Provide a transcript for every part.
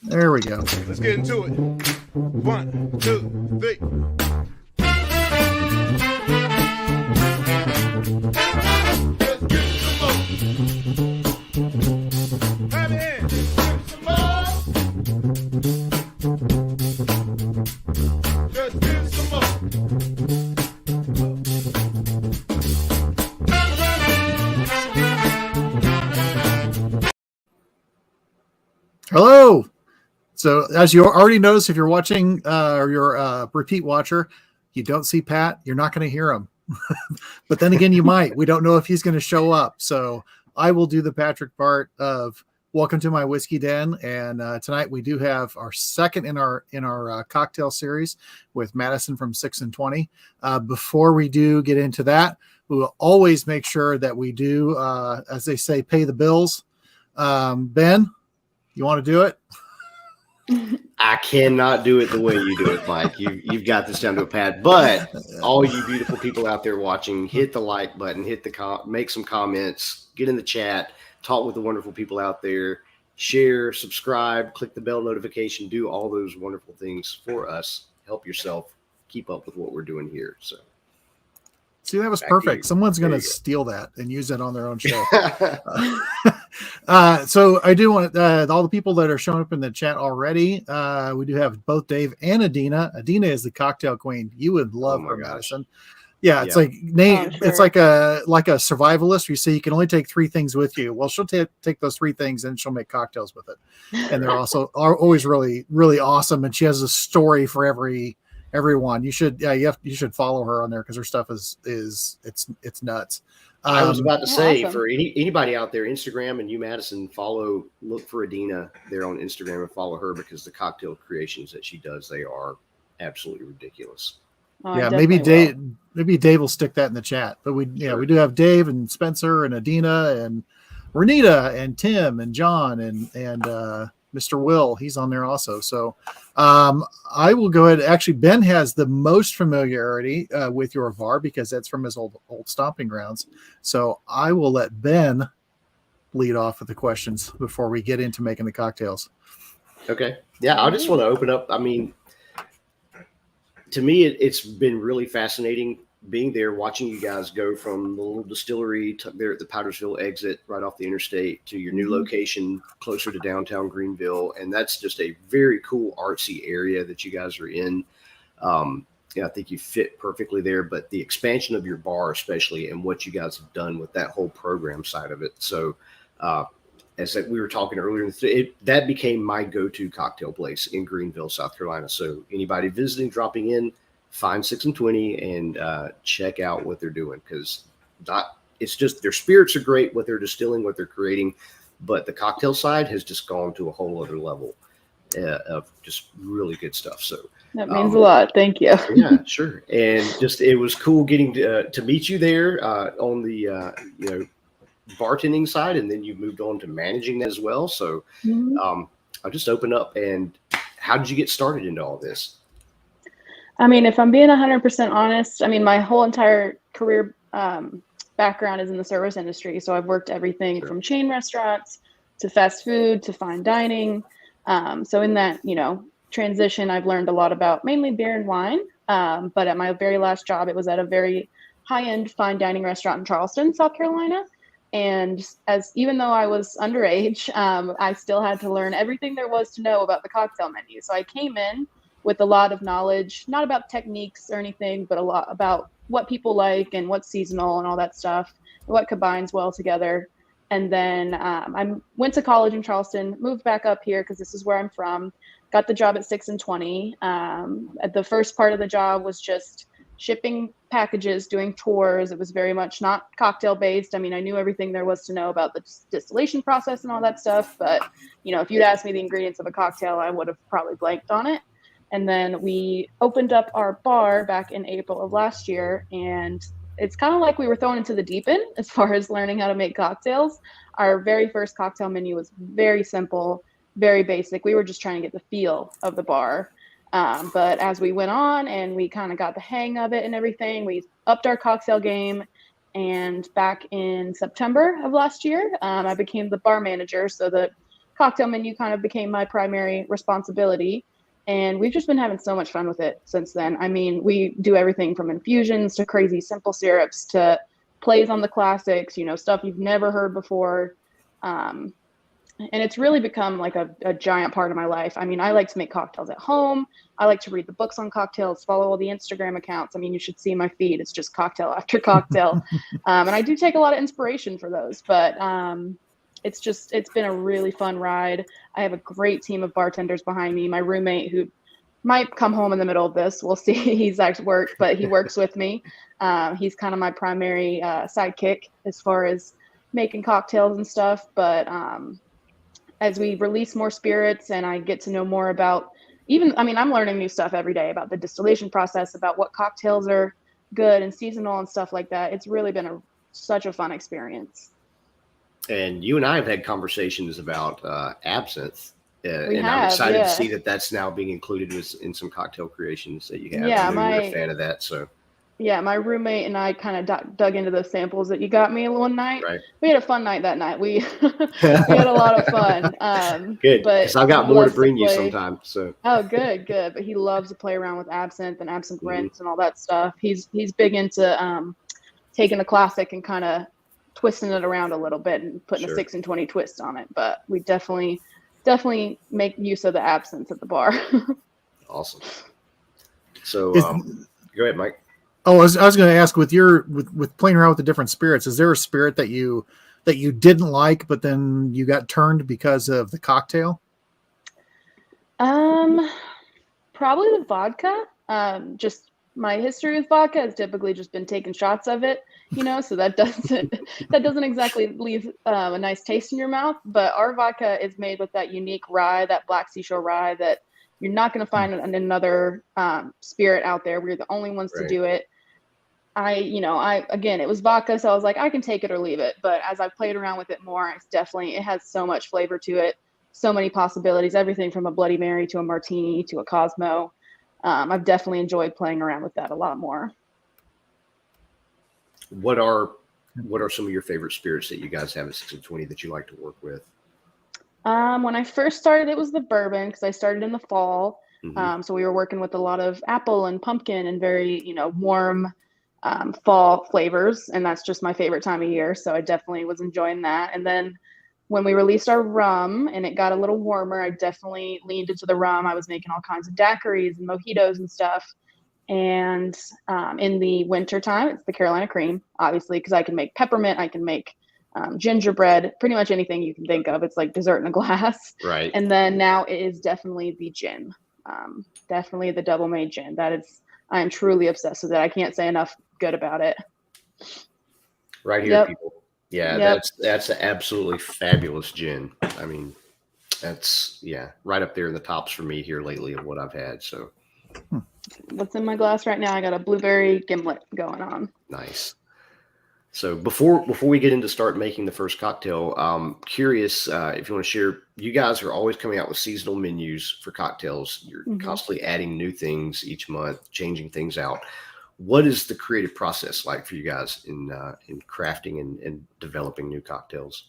There we go. Let's get into it. 1, 2, 3. Let's get some more. Have it in. Some more. Just give some more. Hello. So as you already noticed, if you're watching or you're a repeat watcher, you don't see Pat, you're not going to hear him. But then again, you might. We don't know if he's going to show up. So I will do the Patrick part of welcome to my whiskey den. And tonight we do have our second in our cocktail series with Madison from 6&Twenty. Before we do get into that, we will always make sure that we do, as they say, pay the bills. Ben, you want to do it? I cannot do it the way you do it, Mike. You've got this down to a pad. But all you beautiful people out there watching, hit the like button, make some comments, get in the chat, talk with the wonderful people out there, share, subscribe, click the bell notification, do all those wonderful things for us. Help yourself keep up with what we're doing here. So, see, that was perfect. Someone's going to steal that and use it on their own show. So I do want all the people that are showing up in the chat already. We do have both Dave and Adina. Adina is the cocktail queen. You would love her, Madison. Yeah, it's like it's like a survivalist. You say you can only take 3 things with you. Well, she'll take those 3 things and she'll make cocktails with it. And they're also always really, really awesome. And she has a story for everyone. You should you should follow her on there because her stuff is it's nuts. I was about to say, awesome. For anybody out there, Instagram and you, Madison, look for Adina there on Instagram and follow her because the cocktail creations that she does, they are absolutely ridiculous. Oh, yeah, maybe Dave will stick that in the chat. But we do have Dave and Spencer and Adina and Renita and Tim and John and Mr. Will. He's on there also. So I will go ahead. Actually, Ben has the most familiarity with your VAR because that's from his old stomping grounds. So I will let Ben lead off with the questions before we get into making the cocktails. Okay. Yeah, I just want to open up. I mean, to me, it's been really fascinating being there, watching you guys go from the little distillery there at the Powdersville exit right off the interstate to your new location closer to downtown Greenville. And that's just a very cool artsy area that you guys are in. I think you fit perfectly there, but the expansion of your bar, especially, and what you guys have done with that whole program side of it. So, as we were talking earlier, that became my go-to cocktail place in Greenville, South Carolina. So anybody visiting, dropping in, find 6&Twenty and check out what they're doing because it's just their spirits are great, what they're distilling, what they're creating, but the cocktail side has just gone to a whole other level of just really good stuff. So that means a lot. Thank you. Yeah, sure. And just it was cool getting to meet you there on the bartending side, and then you moved on to managing that as well. So I'll just open up. And how did you get started into all this? I mean, if I'm being 100% honest, I mean, my whole entire career background is in the service industry. So I've worked everything from chain restaurants to fast food to fine dining. So in that, transition, I've learned a lot about mainly beer and wine. But at my very last job, it was at a very high-end fine dining restaurant in Charleston, South Carolina. And even though I was underage, I still had to learn everything there was to know about the cocktail menu. So I came in with a lot of knowledge, not about techniques or anything, but a lot about what people like and what's seasonal and all that stuff, what combines well together. And then I went to college in Charleston, moved back up here because this is where I'm from, got the job at 6&Twenty. The first part of the job was just shipping packages, doing tours. It was very much not cocktail based. I mean, I knew everything there was to know about the distillation process and all that stuff. But, if you'd asked me the ingredients of a cocktail, I would have probably blanked on it. And then we opened up our bar back in April of last year. And it's kind of like we were thrown into the deep end as far as learning how to make cocktails. Our very first cocktail menu was very simple, very basic. We were just trying to get the feel of the bar. But as we went on and we kind of got the hang of it and everything, we upped our cocktail game. And back in September of last year, I became the bar manager. So the cocktail menu kind of became my primary responsibility. And we've just been having so much fun with it since then. I mean, we do everything from infusions to crazy simple syrups to plays on the classics, stuff you've never heard before. And it's really become like a giant part of my life. I mean, I like to make cocktails at home. I like to read the books on cocktails, follow all the Instagram accounts. I mean, you should see my feed. It's just cocktail after cocktail. And I do take a lot of inspiration for those, but it's been a really fun ride. I have a great team of bartenders behind me. My roommate, who might come home in the middle of this, we'll see. He's at work, but he works with me. He's kind of my primary sidekick as far as making cocktails and stuff. But as we release more spirits and I get to know more about I'm learning new stuff every day about the distillation process, about what cocktails are good and seasonal and stuff like that. It's really been such a fun experience. And you and I have had conversations about absinthe. I'm excited to see that that's now being included in some cocktail creations that you have. Yeah, you're a fan of that. So yeah, my roommate and I kind of dug into those samples that you got me one night. Right. We had a fun night that night. We had a lot of fun. Good, but because I've got more to bring you sometime. So good. But he loves to play around with absinthe and absinthe rinse and all that stuff. He's big into taking a classic and kind of twisting it around a little bit and putting a 6&20 twist on it. But we definitely make use of the absinthe at the bar. Awesome. So go ahead, Mike. Oh, I was going to ask, with playing around with the different spirits, is there a spirit that you didn't like, but then you got turned because of the cocktail? Probably the vodka. Just my history with vodka has typically just been taking shots of it, so that doesn't exactly leave a nice taste in your mouth. But our vodka is made with that unique rye, that Black Seashore rye that you're not going to find another spirit out there. We're the only ones to do it. Again, it was vodka, so I was like, I can take it or leave it. But as I've played around with it more, it has so much flavor to it, so many possibilities, everything from a Bloody Mary to a martini to a Cosmo. I've definitely enjoyed playing around with that a lot more. What are some of your favorite spirits that you guys have at 6&20 that you like to work with? When I first started, it was the bourbon, because I started in the fall. Mm-hmm. So we were working with a lot of apple and pumpkin and very, warm fall flavors. And that's just my favorite time of year. So I definitely was enjoying that. And then when we released our rum and it got a little warmer, I definitely leaned into the rum. I was making all kinds of daiquiris and mojitos and stuff. And in the winter time, it's the Carolina cream, obviously, because I can make peppermint, I can make gingerbread, pretty much anything you can think of. It's like dessert in a glass. Right. And then now it is definitely the gin, definitely the double made gin. I am truly obsessed with it. I can't say enough good about it. Right here, people. Yeah, that's an absolutely fabulous gin. I mean, that's right up there in the tops for me here lately of what I've had. So what's in my glass right now? I got a blueberry gimlet going on. Nice. So before we get into start making the first cocktail, curious if you want to share. You guys are always coming out with seasonal menus for cocktails. You're constantly adding new things each month, changing things out. What is the creative process like for you guys in crafting and developing new cocktails?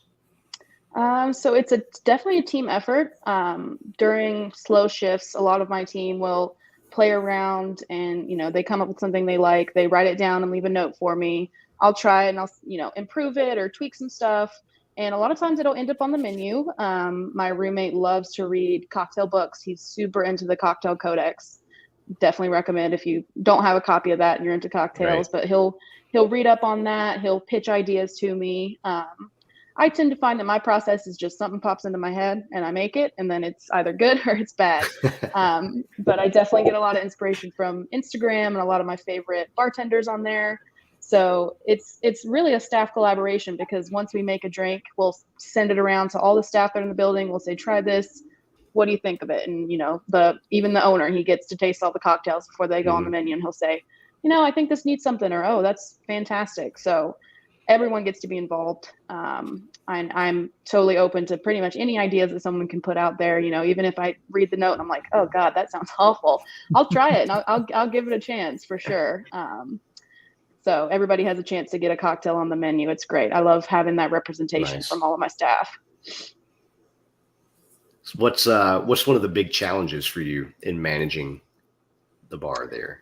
So it's definitely a team effort. During slow shifts, a lot of my team will play around and, they come up with something they like. They write it down and leave a note for me. I'll try and I'll, improve it or tweak some stuff. And a lot of times it'll end up on the menu. My roommate loves to read cocktail books. He's super into the Cocktail Codex. Definitely recommend if you don't have a copy of that and you're into cocktails, but he'll read up on that. He'll pitch ideas to me. I tend to find that my process is just something pops into my head and I make it, and then it's either good or it's bad. But I definitely get a lot of inspiration from Instagram and a lot of my favorite bartenders on there. So it's really a staff collaboration, because once we make a drink, we'll send it around to all the staff that are in the building. We'll say, try this. What do you think of it? And, even the owner, he gets to taste all the cocktails before they go on the menu, and he'll say, I think this needs something, or, oh, that's fantastic. So everyone gets to be involved. I'm totally open to pretty much any ideas that someone can put out there. Even if I read the note and I'm like, oh God, that sounds awful, I'll try it and I'll give it a chance for sure. So everybody has a chance to get a cocktail on the menu. It's great. I love having that representation from all of my staff. So what's one of the big challenges for you in managing the bar there?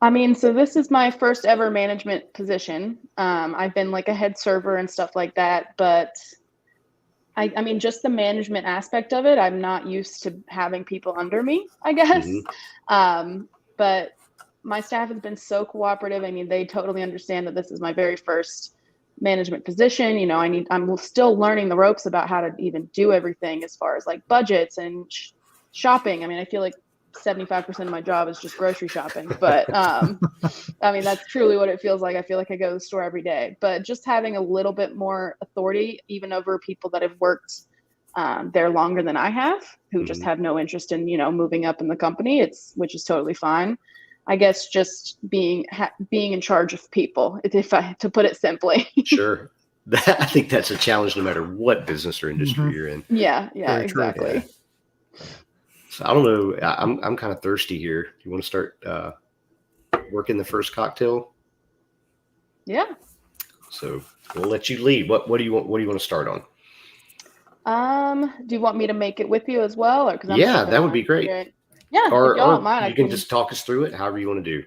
I mean, so this is my first ever management position. I've been like a head server and stuff like that, but I mean, just the management aspect of it, I'm not used to having people under me, I guess. But my staff has been so cooperative. I mean, they totally understand that this is my very first management position. You know, I'm still learning the ropes about how to even do everything as far as like budgets and shopping. I mean, I feel like 75% of my job is just grocery shopping, but I mean, that's truly what it feels like. I feel like I go to the store every day, but just having a little bit more authority, even over people that have worked there longer than I have, who just have no interest in, you know, moving up in the company, which is totally fine. I guess just being in charge of people, to put it simply. Sure. I think that's a challenge no matter what business or industry you're in. Yeah, Very exactly. true. Yeah. So I don't know. I'm kind of thirsty here. Do you want to start working the first cocktail? Yeah. So we'll let you lead. What do you want to start on? Do you want me to make it with you as well, or that would be great. Yeah, or if y'all don't mind, you can just talk us through it, however you want to do.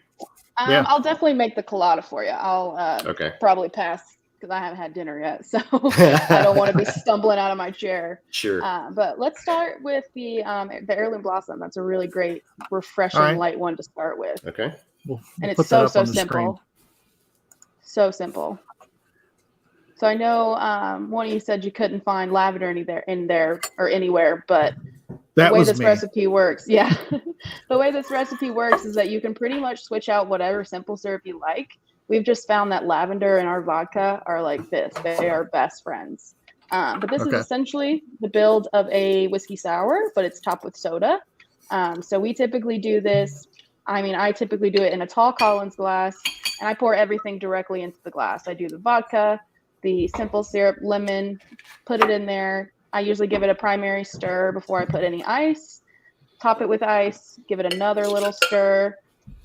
I'll definitely make the colada for you. I'll probably pass because I haven't had dinner yet, so I don't want to be stumbling out of my chair. Sure. But let's start with the heirloom blossom. That's a really great, refreshing, light one to start with. Okay. And it's so simple. Screen. So simple. So I know one of you said you couldn't find lavender in there or anywhere, but the way this recipe works, the way this recipe works is that you can pretty much switch out whatever simple syrup you like. We've just found that lavender and our vodka are like this. They are best friends. But this is essentially the build of a whiskey sour, but it's topped with soda. So we typically do this. I mean, I typically do it in a tall Collins glass, and I pour everything directly into the glass. I do the vodka, the simple syrup, lemon, put it in there. I usually give it a primary stir before I put any ice, top it with ice, give it another little stir,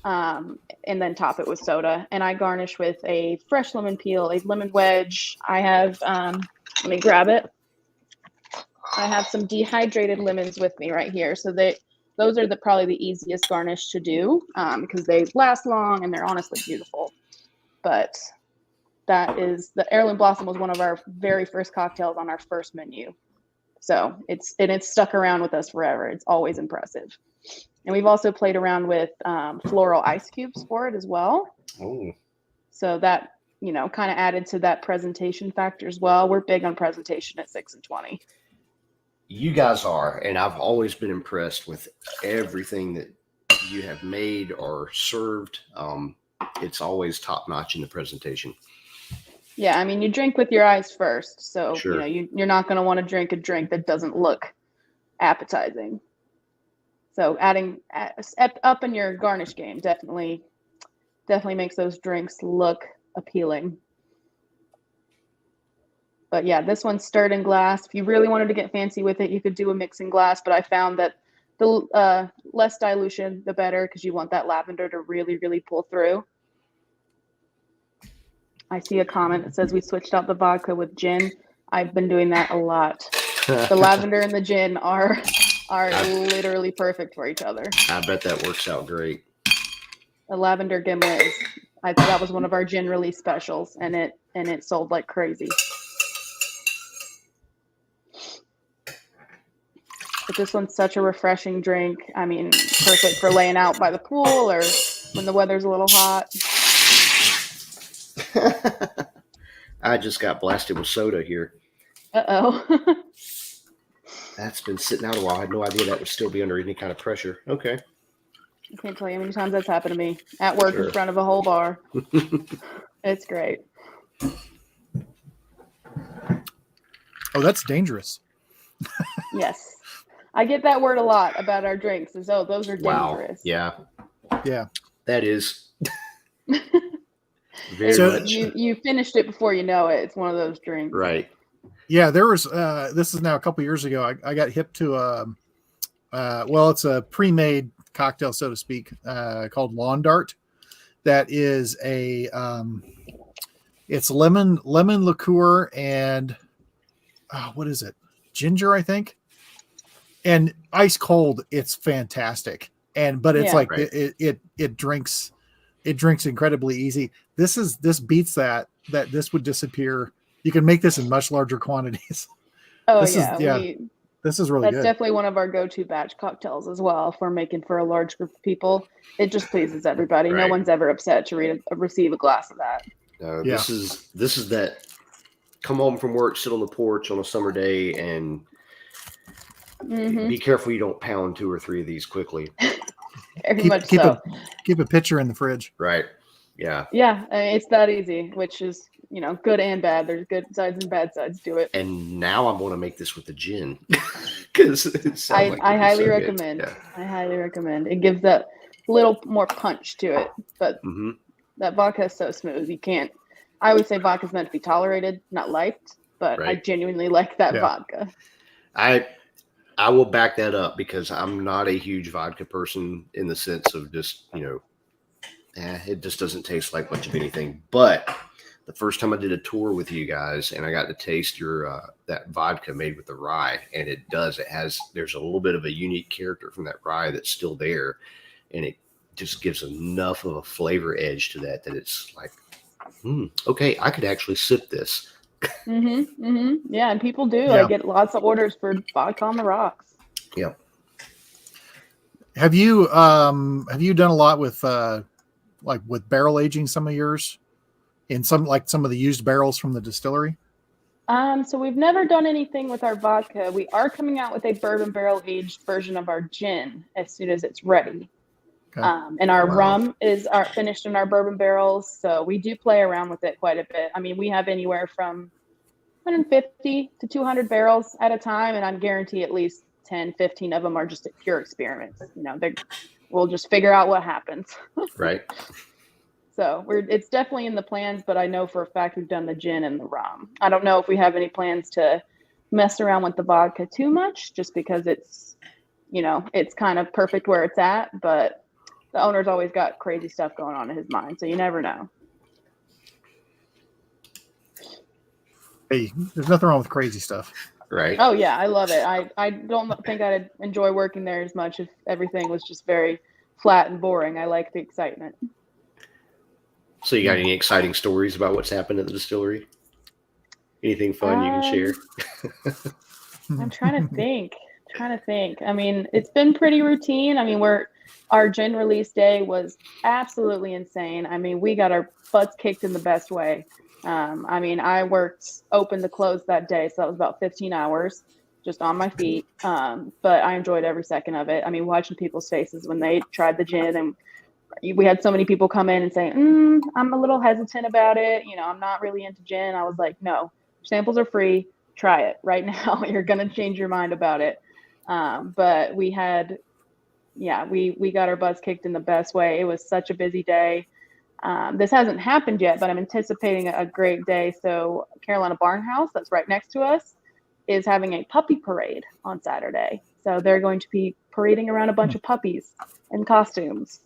and then top it with soda. And I garnish with a fresh lemon peel, a lemon wedge. I have, let me grab it. I have some dehydrated lemons with me right here. So those are probably the easiest garnish to do because they last long and they're honestly beautiful. But that is, the heirloom blossom was one of our very first cocktails on our first menu. So it's stuck around with us forever. It's always impressive. And we've also played around with floral ice cubes for it as well. Oh. So that, you know, kind of added to that presentation factor as well. We're big on presentation at 6&Twenty. You guys are, and I've always been impressed with everything that you have made or served. It's always top notch in the presentation. Yeah, I mean, you drink with your eyes first, so you know you're not going to want to drink a drink that doesn't look appetizing. So adding up in your garnish game definitely makes those drinks look appealing. But yeah, this one's stirred in glass. If you really wanted to get fancy with it, you could do a mixing glass, but I found that the less dilution, the better, because you want that lavender to really, really pull through. I see a comment that says we switched out the vodka with gin. I've been doing that a lot. The lavender and the gin are literally perfect for each other. I bet that works out great. The lavender gimlet that was one of our gin release specials, and it sold like crazy. But this one's such a refreshing drink. I mean, perfect for laying out by the pool or when the weather's a little hot. I just got blasted with soda here. Uh-oh. That's been sitting out a while. I had no idea that would still be under any kind of pressure. Okay. I can't tell you how many times that's happened to me at work in front of a whole bar. It's great. Oh, that's dangerous. Yes. I get that word a lot about our drinks. Is, those are dangerous. Yeah. Yeah. That is. You finished it before you know it. It's one of those drinks. Right. Yeah, there was this is now a couple years ago. I got hip to it's a pre-made cocktail, so to speak, called Lawn Dart. That is it's lemon liqueur and what is it? Ginger, I think. and ice cold, it's fantastic. But it's like Right. it drinks incredibly easy. This beats that this would disappear. You can make this in much larger quantities. Oh This yeah, this is really that's good. definitely one of our go-to batch cocktails as well. If we're making for a large group of people, it just pleases everybody. No Right. one's ever upset to receive a glass of that. Yeah. This is that come home from work, sit on the porch on a summer day, and be careful you don't pound 2 or 3 of these quickly. Very much so. Keep a pitcher in the fridge. Right. Yeah. Yeah, I mean, it's that easy, which is, good and bad. There's good sides and bad sides to it. And now I'm going to make this with the gin because I highly recommend. Yeah. I highly recommend. It gives that little more punch to it, but that vodka is so smooth. You can't. I would say vodka is meant to be tolerated, not liked, but I genuinely like that vodka. I will back that up because I'm not a huge vodka person in the sense of just, it just doesn't taste like much of anything. But the first time I did a tour with you guys and I got to taste your that vodka made with the rye, and there's a little bit of a unique character from that rye that's still there, and it just gives enough of a flavor edge to that it's like, okay, I could actually sip this. Yeah, and people do. Yeah. I get lots of orders for vodka on the rocks. Yeah. Have you done a lot with with barrel aging some of yours in some of the used barrels from the distillery? So we've never done anything with our vodka. We are coming out with a bourbon barrel aged version of our gin as soon as it's ready. Okay. And our rum is finished in our bourbon barrels. So we do play around with it quite a bit. I mean, we have anywhere from 150 to 200 barrels at a time. And I guarantee at least 10, 15 of them are just pure experiments. We'll just figure out what happens. Right. So it's definitely in the plans, but I know for a fact we've done the gin and the rum. I don't know if we have any plans to mess around with the vodka too much, just because it's kind of perfect where it's at, but the owner's always got crazy stuff going on in his mind, so you never know. Hey, there's nothing wrong with crazy stuff. Right. Oh yeah, I love it. I don't think I'd enjoy working there as much if everything was just very flat and boring. I like the excitement. So you got any exciting stories about what's happened at the distillery? Anything fun you can share? I'm trying to think. I mean, it's been pretty routine. I mean, our gin release day was absolutely insane. I mean, we got our butts kicked in the best way. I mean, I worked open to close that day, so that was about 15 hours just on my feet. But I enjoyed every second of it. I mean, watching people's faces when they tried the gin, and we had so many people come in and say, I'm a little hesitant about it. I'm not really into gin. I was like, no, samples are free. Try it right now. You're going to change your mind about it. But we had, we got our butts kicked in the best way. It was such a busy day. This hasn't happened yet, but I'm anticipating a great day. So Carolina Barnhouse, that's right next to us, is having a puppy parade on Saturday. So they're going to be parading around a bunch of puppies in costumes.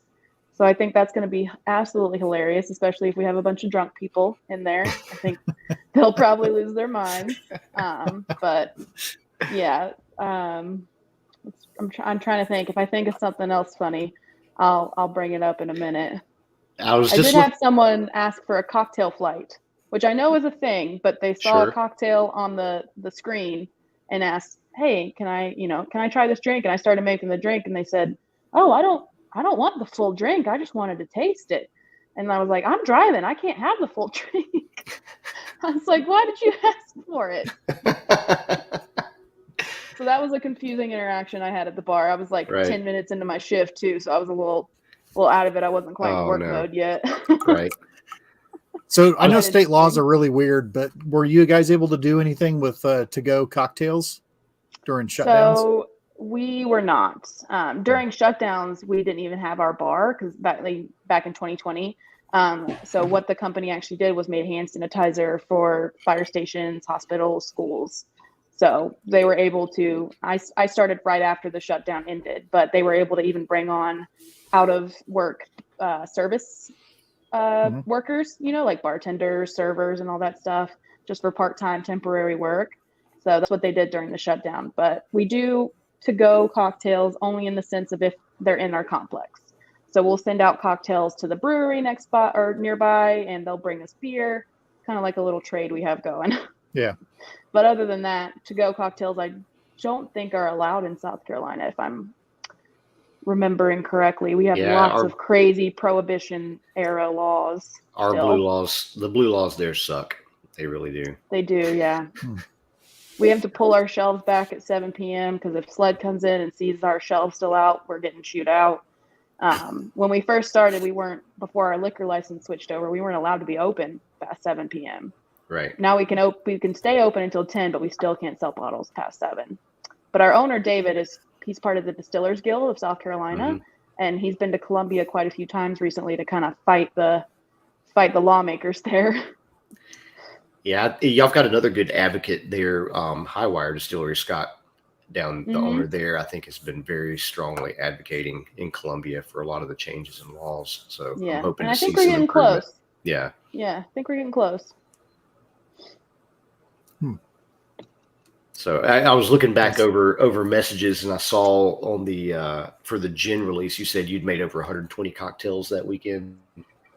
So I think that's going to be absolutely hilarious, especially if we have a bunch of drunk people in there. I think they'll probably lose their minds. But yeah, I'm trying to think. If I think of something else funny, I'll bring it up in a minute. I did have someone ask for a cocktail flight, which I know is a thing, but they saw a cocktail on the screen and asked, "Hey, can I try this drink?" And I started making the drink, and they said, "Oh, I don't want the full drink. I just wanted to taste it." And I was like, "I'm driving. I can't have the full drink." I was like, "Why did you ask for it?" So that was a confusing interaction I had at the bar. I was like 10 minutes into my shift too, so I was a little out of it. I wasn't quite in work mode yet. Right. So I know state laws are really weird, but were you guys able to do anything with to-go cocktails during shutdowns? So we were not. During shutdowns, we didn't even have our bar because back in 2020. So what the company actually did was made hand sanitizer for fire stations, hospitals, schools. So they were able to, I started right after the shutdown ended, but they were able to even bring on out of work service workers, like bartenders, servers, and all that stuff, just for part-time temporary work. So that's what they did during the shutdown. But we do to-go cocktails only in the sense of if they're in our complex. So we'll send out cocktails to the brewery next spot or nearby, and they'll bring us beer, kind of like a little trade we have going. Yeah. But other than that, to-go cocktails I don't think are allowed in South Carolina, if I'm remembering correctly. We have lots of crazy prohibition era laws. Our blue laws, the blue laws there suck. They really do. They do, yeah. We have to pull our shelves back at 7 p.m. because if SLED comes in and sees our shelves still out, we're getting chewed out. When we first started, before our liquor license switched over, we weren't allowed to be open past 7 p.m. Right. Now we can stay open until 10, but we still can't sell bottles past 7. But our owner, David, he's part of the Distillers Guild of South Carolina, and he's been to Columbia quite a few times recently to kind of fight the lawmakers there. Yeah, y'all got another good advocate there. Highwire Distillery, Scott, the owner there, I think has been very strongly advocating in Columbia for a lot of the changes in laws. So I'm hoping to see some improvement. I think we're getting close. Yeah. Yeah, I think we're getting close. So I was looking back over messages, and I saw on the for the gin release, you said you'd made over 120 cocktails that weekend,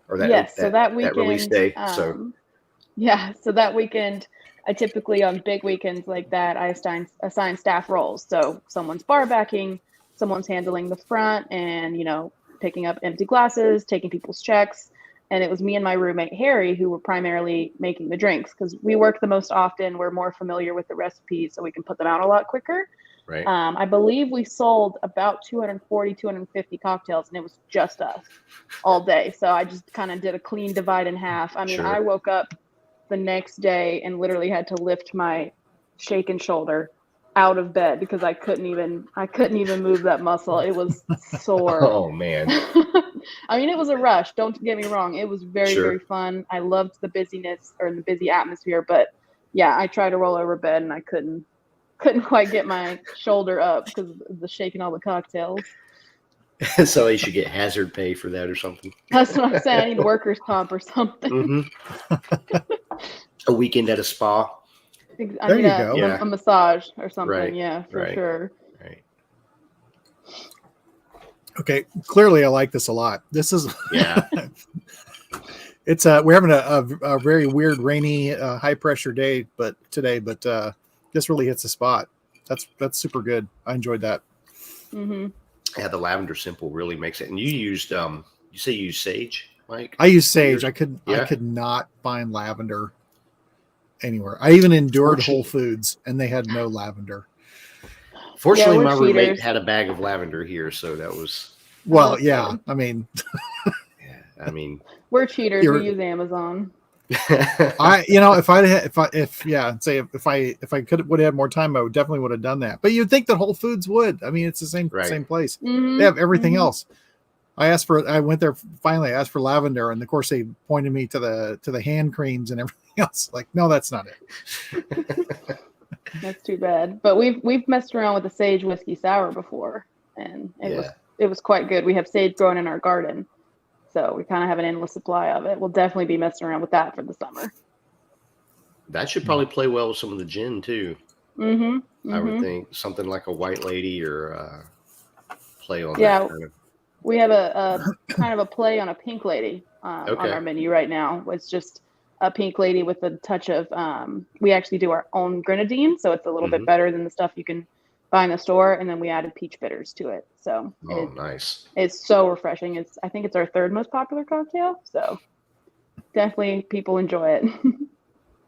or that that weekend, that release day. So that weekend, I typically on big weekends like that, I assign staff roles. So someone's bar backing, someone's handling the front, and picking up empty glasses, taking people's checks. And it was me and my roommate, Harry, who were primarily making the drinks because we work the most often. We're more familiar with the recipes, so we can put them out a lot quicker. Right. I believe we sold about 240, 250 cocktails, and it was just us all day. So I just kind of did a clean divide in half. I mean, I woke up the next day and literally had to lift my shaken shoulder out of bed because I couldn't even move that muscle. It was sore. Oh, man. I mean, it was a rush. Don't get me wrong. It was very, very fun. I loved the busyness or the busy atmosphere, but yeah, I tried to roll over bed and I couldn't quite get my shoulder up because of the shaking all the cocktails. So they should get hazard pay for that or something. That's what I'm saying. I need workers' comp or something. A weekend at a spa. There you go. A massage or something. Right. Yeah, for sure. Right. Okay, clearly I like this a lot. This is it's we're having a very weird, rainy, high pressure day, but this really hits the spot. That's super good. I enjoyed that. Yeah, the lavender simple really makes it. And you used you say you use sage, Mike? I use sage. I could not find lavender anywhere. I even endured Whole Foods and they had no lavender. Fortunately, my roommate had a bag of lavender here, so that was I mean, we're cheaters. We use Amazon. If I would have had more time, I would definitely have done that. But you'd think that Whole Foods would. I mean, it's the same place. They have everything else. I went there finally. I asked for lavender, and of course they pointed me to the hand creams and everything else. Like, no, that's not it. That's too bad. But we've messed around with the sage whiskey sour before, and it was quite good. We have sage growing in our garden, so we kind of have an endless supply of it. We'll definitely be messing around with that for the summer. That should probably play well with some of the gin too. I would think something like a White Lady or play on that kind of. We have a kind of a play on a Pink Lady on our menu right now. It's just a Pink Lady with a touch of, we actually do our own grenadine, so it's a little bit better than the stuff you can buy in the store, and then we added peach bitters to it. So nice. It's so refreshing. I think it's our third most popular cocktail, so definitely people enjoy it.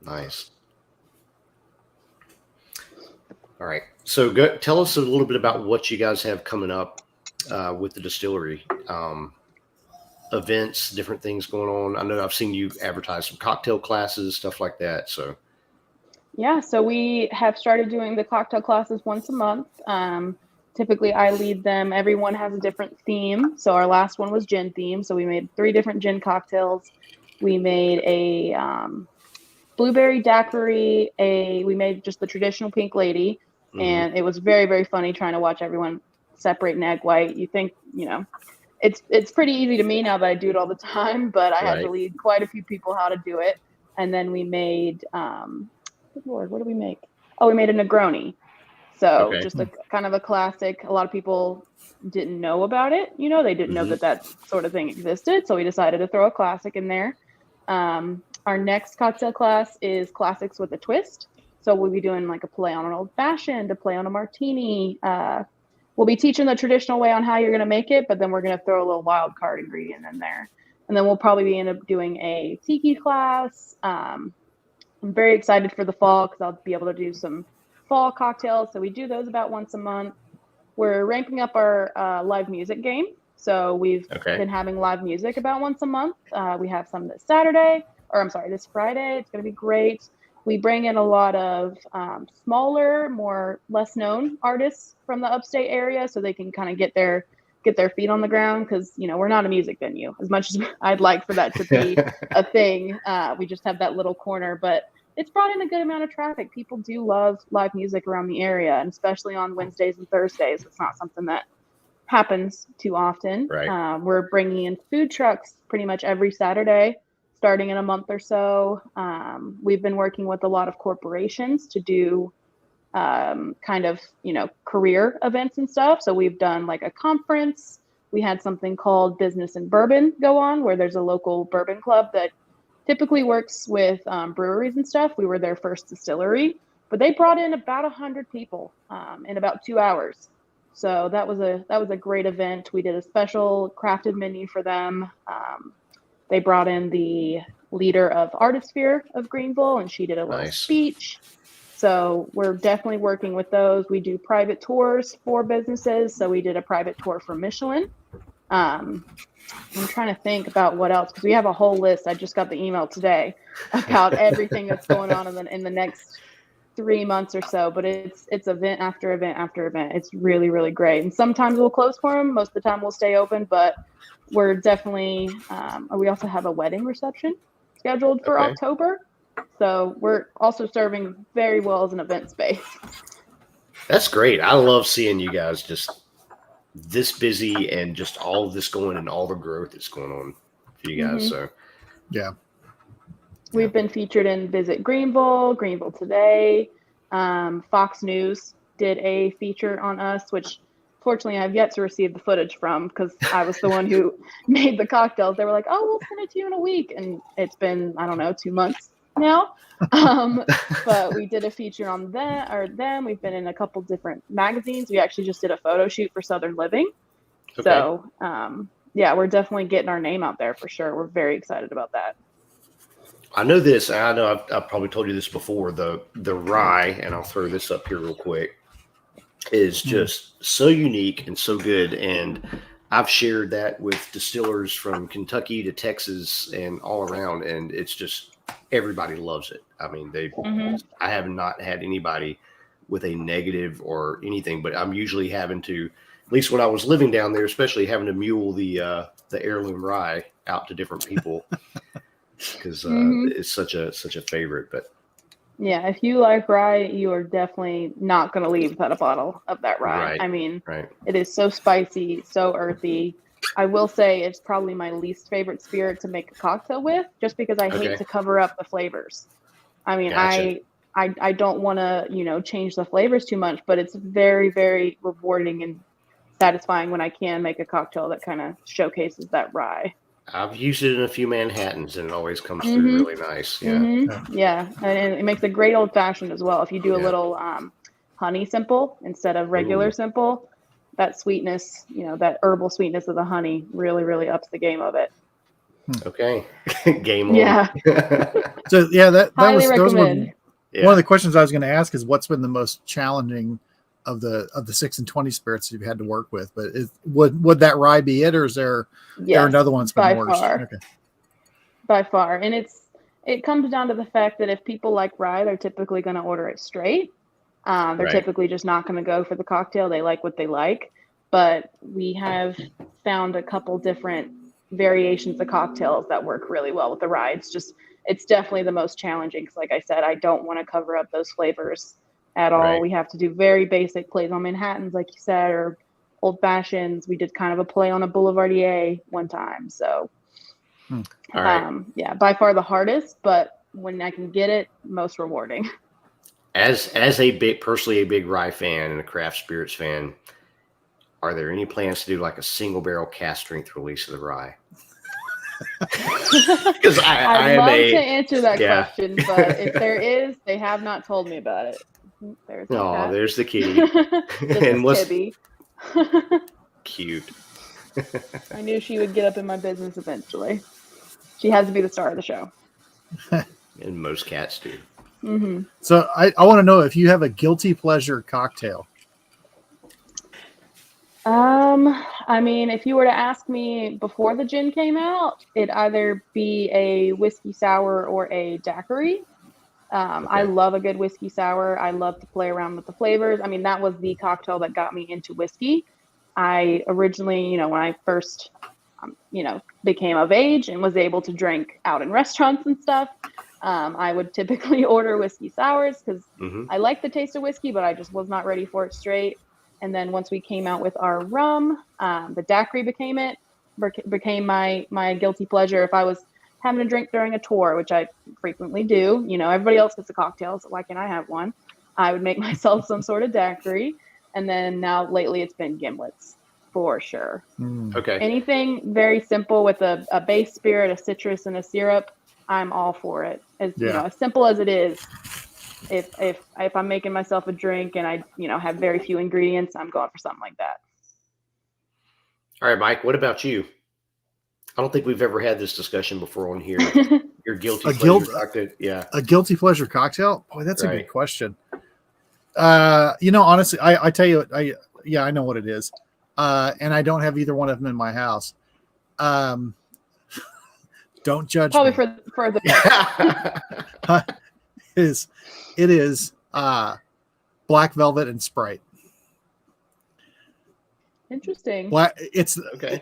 Nice. All right, so tell us a little bit about what you guys have coming up with the distillery. Events, different things going on. I know I've seen you advertise some cocktail classes, stuff like that. So we have started doing the cocktail classes once a month. Typically I lead them. Everyone has a different theme. So our last one was gin theme. So we made 3 different gin cocktails. We made a blueberry daiquiri. We made just the traditional Pink Lady. And it was very, very funny trying to watch everyone separate an egg white. You think, it's pretty easy to me now that I do it all the time, but I had to lead quite a few people how to do it. And then we made, good Lord, what did we make? Oh, we made a Negroni. So Okay. just a kind of a classic. A lot of people didn't know about it. You know, they didn't know that sort of thing existed. So we decided to throw a classic in there. Our next cocktail class is classics with a twist. So we'll be doing like a play on an old fashioned, a play on a martini. We'll be teaching the traditional way on how you're going to make it, but then we're going to throw a little wild card ingredient in there. And then we'll probably end up doing a tiki class. I'm very excited for the fall because I'll be able to do some fall cocktails. So we do those about once a month. We're ramping up our live music game. So we've been having live music about once a month. We have some this Friday. It's going to be great. We bring in a lot of smaller, less known artists from the upstate area so they can kind of get their feet on the ground because, you know, we're not a music venue. As much as I'd like for that to be a thing, we just have that little corner. But it's brought in a good amount of traffic. People do love live music around the area, and especially on Wednesdays and Thursdays. It's not something that happens too often. Right. We're bringing in food trucks pretty much every Saturday, starting in a month or so. We've been working with a lot of corporations to do kind of, you know, career events and stuff. So we've done like a conference. We had something called Business in Bourbon go on, where there's a local bourbon club that typically works with breweries and stuff. We were their first distillery, but they brought in about 100 people in about 2 hours. So that was a great event. We did a special crafted menu for them. They brought in the leader of Artisphere of Greenville, and she did a little speech. So we're definitely working with those. We do private tours for businesses. So we did a private tour for Michelin. I'm trying to think about what else, because we have a whole list. I just got the email today about everything that's going on in the next 3 months or so. But it's event after event after event. It's really, really great. And sometimes we'll close for them. Most of the time we'll stay open. But we're definitely we also have a wedding reception scheduled for October. So we're also serving very well as an event space. That's great. I love seeing you guys just this busy and just all of this going and all the growth that's going on for you guys. So yeah, we've been featured in Visit Greenville Today. Fox News did a feature on us, which fortunately I've yet to receive the footage from because I was the one who made the cocktails. They were like, "Oh, we'll send it to you in a week," and it's been 2 months now. But we did a feature on them. We've been in a couple different magazines. We actually just did a photo shoot for Southern Living. So we're definitely getting our name out there for sure. We're very excited about that. I know this, and I know I've probably told you this before, the rye, and I'll throw this up here real quick, is just so unique and so good. And I've shared that with distillers from Kentucky to Texas and all around, and it's just everybody loves it. I mean, I have not had anybody with a negative or anything, but I'm usually having to, at least when I was living down there, especially having to mule the heirloom rye out to different people because it's such a favorite. But yeah, if you like rye, you are definitely not going to leave without a bottle of that rye. Right, I mean, right. It is so spicy, so earthy. I will say it's probably my least favorite spirit to make a cocktail with, just because I hate to cover up the flavors. I mean, Gotcha. I don't want to, change the flavors too much, but it's very, very rewarding and satisfying when I can make a cocktail that kind of showcases that rye. I've used it in a few Manhattans, and it always comes through really nice. Yeah. Yeah, and it makes a great old fashioned as well. If you do a little honey simple instead of regular simple, that sweetness, that herbal sweetness of the honey really, really ups the game of it. Okay. Game on. Yeah. So that Highly was recommend. one of the questions I was going to ask is what's been the most challenging of the 6-20 spirits you've had to work with, but would that rye be it, or is there another one that's been worse? Okay. By far. And it comes down to the fact that if people like rye, they're typically going to order it straight. They're typically just not going to go for the cocktail. They like what they like. But we have found a couple different variations of cocktails that work really well with the rye. It's definitely the most challenging because, like I said, I don't want to cover up those flavors at all. Right. We have to do very basic plays on Manhattans, like you said, or old fashions. We did kind of a play on a Boulevardier one time. So, all right. by far the hardest, but when I can get it, most rewarding. As personally a big rye fan and a craft spirits fan, are there any plans to do like a single barrel cask strength release of the rye? Because I'd love to answer that question, but if there is, they have not told me about it. There's the kitty. And what's Tibby? Cute. I knew she would get up in my business eventually. She has to be the star of the show. And most cats do. Mm-hmm. So I want to know if you have a guilty pleasure cocktail. I mean, if you were to ask me before the gin came out, it'd either be a whiskey sour or a daiquiri. I love a good whiskey sour. I love to play around with the flavors. I mean, that was the cocktail that got me into whiskey. I originally, when I first, became of age and was able to drink out in restaurants and stuff, I would typically order whiskey sours because I like the taste of whiskey, but I just was not ready for it straight. And then once we came out with our rum, the daiquiri became my guilty pleasure. If I was having a drink during a tour, which I frequently do, everybody else gets a cocktail, so why can't I have one? I would make myself some sort of daiquiri. And then now lately it's been gimlets for sure. Okay. Anything very simple with a base spirit, a citrus, and a syrup, I'm all for it. As simple as it is. If I'm making myself a drink and I have very few ingredients, I'm going for something like that. All right, Mike, what about you? I don't think we've ever had this discussion before on here. Your guilty pleasure cocktail. Yeah. A guilty pleasure cocktail? Boy, that's a good question. Honestly, I tell you, I know what it is. And I don't have either one of them in my house. Don't judge Probably me. for the It is Black Velvet and Sprite. Interesting. It's okay.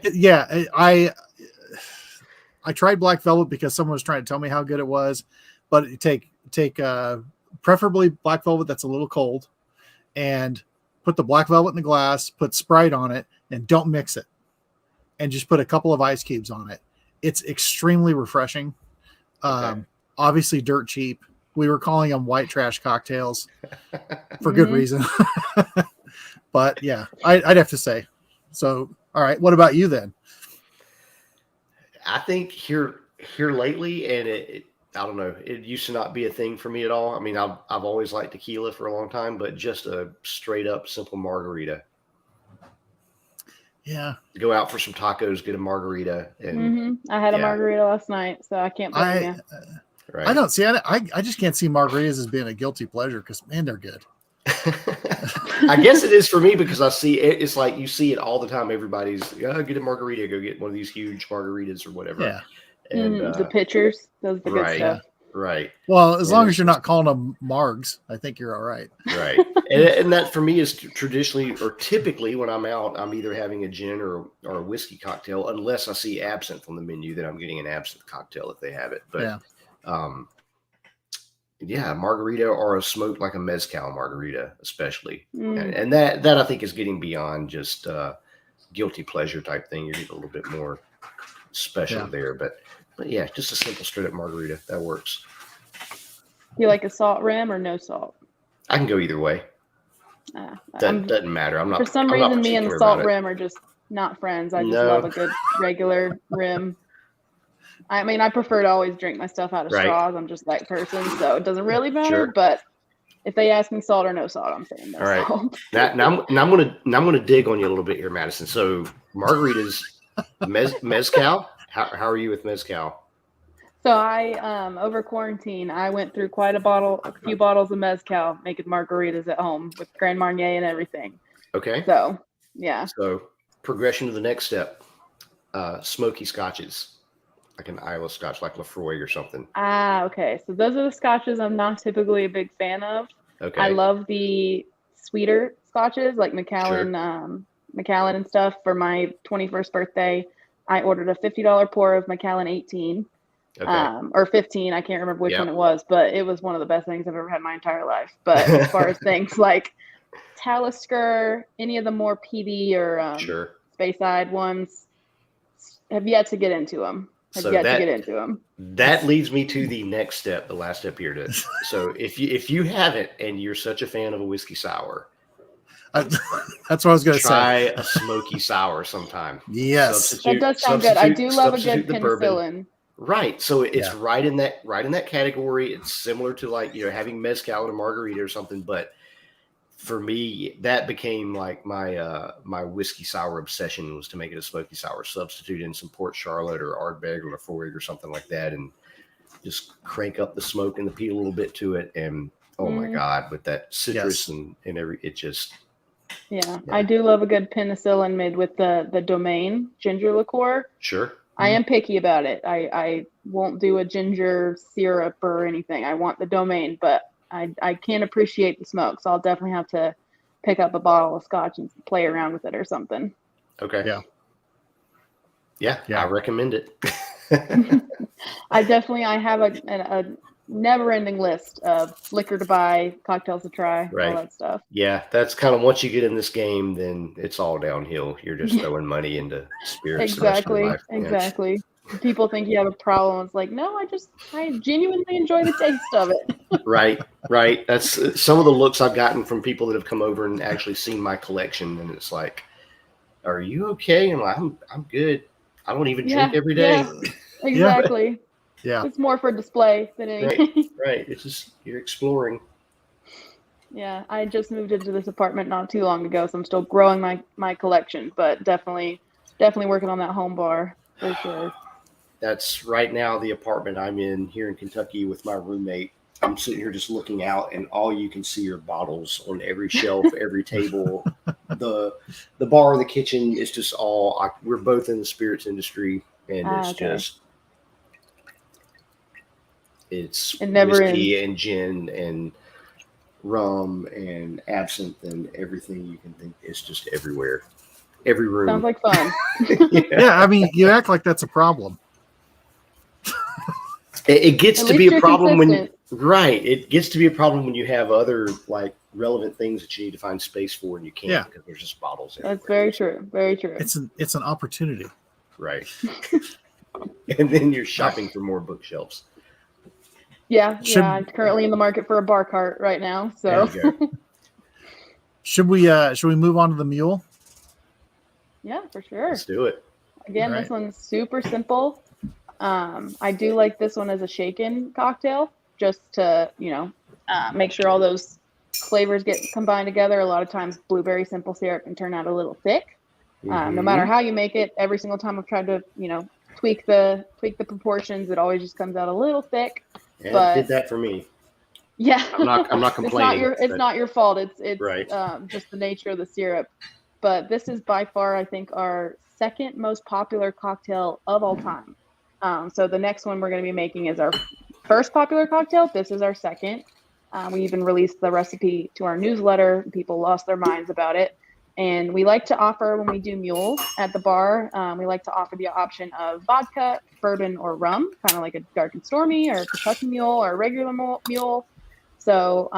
I tried Black Velvet because someone was trying to tell me how good it was, but take preferably Black Velvet that's a little cold, and put the Black Velvet in the glass, put Sprite on it, and don't mix it, and just put a couple of ice cubes on it. It's extremely refreshing. Obviously dirt cheap. We were calling them white trash cocktails for good reason. But yeah, I'd have to say. So, all right. What about you then? I think here lately, and I don't know, it used to not be a thing for me at all. I mean, I've always liked tequila for a long time, but just a straight up simple margarita. Yeah. Go out for some tacos, get a margarita. And I had a margarita last night, so I can't blame you. Right. I don't see. I just can't see margaritas as being a guilty pleasure because, man, they're good. I guess it is for me because I see it. It's like you see it all the time. Everybody's get a margarita, go get one of these huge margaritas or whatever. Yeah. And the pitchers, those are the good stuff. Right. Well, as long as you're not calling them margs, I think you're all right. Right. and that for me is traditionally or typically when I'm out, I'm either having a gin or a whiskey cocktail, unless I see absinthe on the menu, then I'm getting an absinthe cocktail if they have it. But margarita or a smoked like a mezcal margarita, especially. And that I think is getting beyond just guilty pleasure type thing. You're getting a little bit more special there. But yeah, just a simple straight up margarita. That works. You like a salt rim or no salt? I can go either way. Doesn't matter. I'm not. For some reason, me and the salt rim are just not friends. I just love a good regular rim. I mean, I prefer to always drink my stuff out of straws. I'm just that person, so it doesn't really matter. Sure. But if they ask me salt or no salt, I'm saying no salt. Now I'm gonna dig on you a little bit here, Madison. So margaritas, mezcal. How are you with mezcal? So I over quarantine, I went through a few bottles of mezcal, making margaritas at home with Grand Marnier and everything. Okay. So yeah. So progression to the next step, smoky scotches. Like an Iowa Scotch, like Lefroy or something. Okay. So those are the scotches I'm not typically a big fan of. Okay. I love the sweeter scotches like Macallan and stuff. For my 21st birthday, I ordered a $50 pour of Macallan 18. Or 15. I can't remember which one it was, but it was one of the best things I've ever had in my entire life. But as far as things like Talisker, any of the more peaty or Speyside ones, have yet to get into them. I've So yet to get into them. that leads me to the next step, the last step here. So if you haven't, and you're such a fan of a whiskey sour, That's what I was going to try say. a smoky sour sometime. Yes. That does sound good. I do love a Substitute good the bourbon. penicillin. Right. So it's Yeah. right in that category. It's similar to like, having mezcal and a margarita or something. But for me, that became like my whiskey sour obsession, was to make it a smoky sour, substitute in some Port Charlotte or Ardbeg or Lafroig or something like that, and just crank up the smoke and the peat a little bit to it. And oh my God, with that citrus and it just. Yeah, I do love a good penicillin made with the Domaine ginger liqueur. Sure. I am picky about it. I won't do a ginger syrup or anything. I want the Domaine, but I can't appreciate the smoke, so I'll definitely have to pick up a bottle of scotch and play around with it or something. Okay. Yeah, I recommend it. I have a never-ending list of liquor to buy, cocktails to try, all that stuff. Yeah, that's kind of, once you get in this game, then it's all downhill. You're just throwing money into spirits. Exactly. People think you have a problem. It's like, no, I genuinely enjoy the taste of it. Right. That's some of the looks I've gotten from people that have come over and actually seen my collection, and it's like, "Are you okay?" And I'm like, I'm good. I don't even drink every day. Yeah, exactly. Yeah. It's more for display than anything. Right. It's just, you're exploring. Yeah, I just moved into this apartment not too long ago, so I'm still growing my collection, but definitely working on that home bar for sure. That's right now the apartment I'm in here in Kentucky with my roommate. I'm sitting here just looking out, and all you can see are bottles on every shelf, every table. The bar, the kitchen is just all. We're both in the spirits industry, and it's whiskey and gin and rum and absinthe and everything you can think. It's just everywhere, every room. Sounds like fun. Yeah, I mean, you act like that's a problem. It gets At to be least a problem consistent. it gets to be a problem when you have other like relevant things that you need to find space for, and you can't because there's just bottles everywhere. That's very true. Very true. It's an opportunity. Right. And then you're shopping for more bookshelves. Yeah. I'm currently in the market for a bar cart right now. So There you go. Should we move on to the Mule? Yeah, for sure. Let's do it. Again, this one's super simple. I do like this one as a shaken cocktail, just to, make sure all those flavors get combined together. A lot of times blueberry simple syrup can turn out a little thick. No matter how you make it, every single time I've tried to, tweak the proportions, it always just comes out a little thick. Yeah, but it did that for me. Yeah. I'm not complaining. It's not your fault. It's right. Just the nature of the syrup. But this is by far, I think, our second most popular cocktail of all time. So the next one we're going to be making is our first popular cocktail. This is our second. We even released the recipe to our newsletter. People lost their minds about it. And we like to offer, when we do Mule at the bar, we like to offer the option of vodka, bourbon, or rum, kind of like a Dark and Stormy or a Kentucky Mule or a regular Mule. So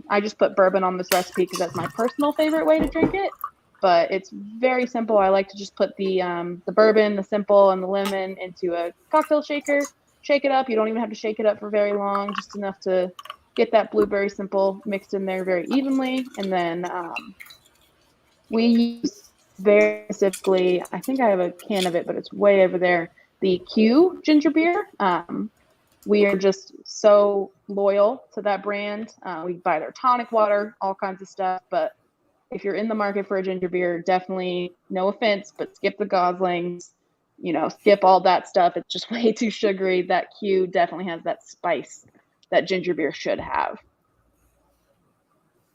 I just put bourbon on this recipe because that's my personal favorite way to drink it. But it's very simple. I like to just put the bourbon, the simple, and the lemon into a cocktail shaker. Shake it up. You don't even have to shake it up for very long, just enough to get that blueberry simple mixed in there very evenly. And then we use very specifically, I think I have a can of it, but it's way over there, the Q ginger beer. We are just so loyal to that brand. We buy their tonic water, all kinds of stuff, but if you're in the market for a ginger beer, definitely, no offense, but skip the Goslings, skip all that stuff. It's just way too sugary. That Q definitely has that spice that ginger beer should have.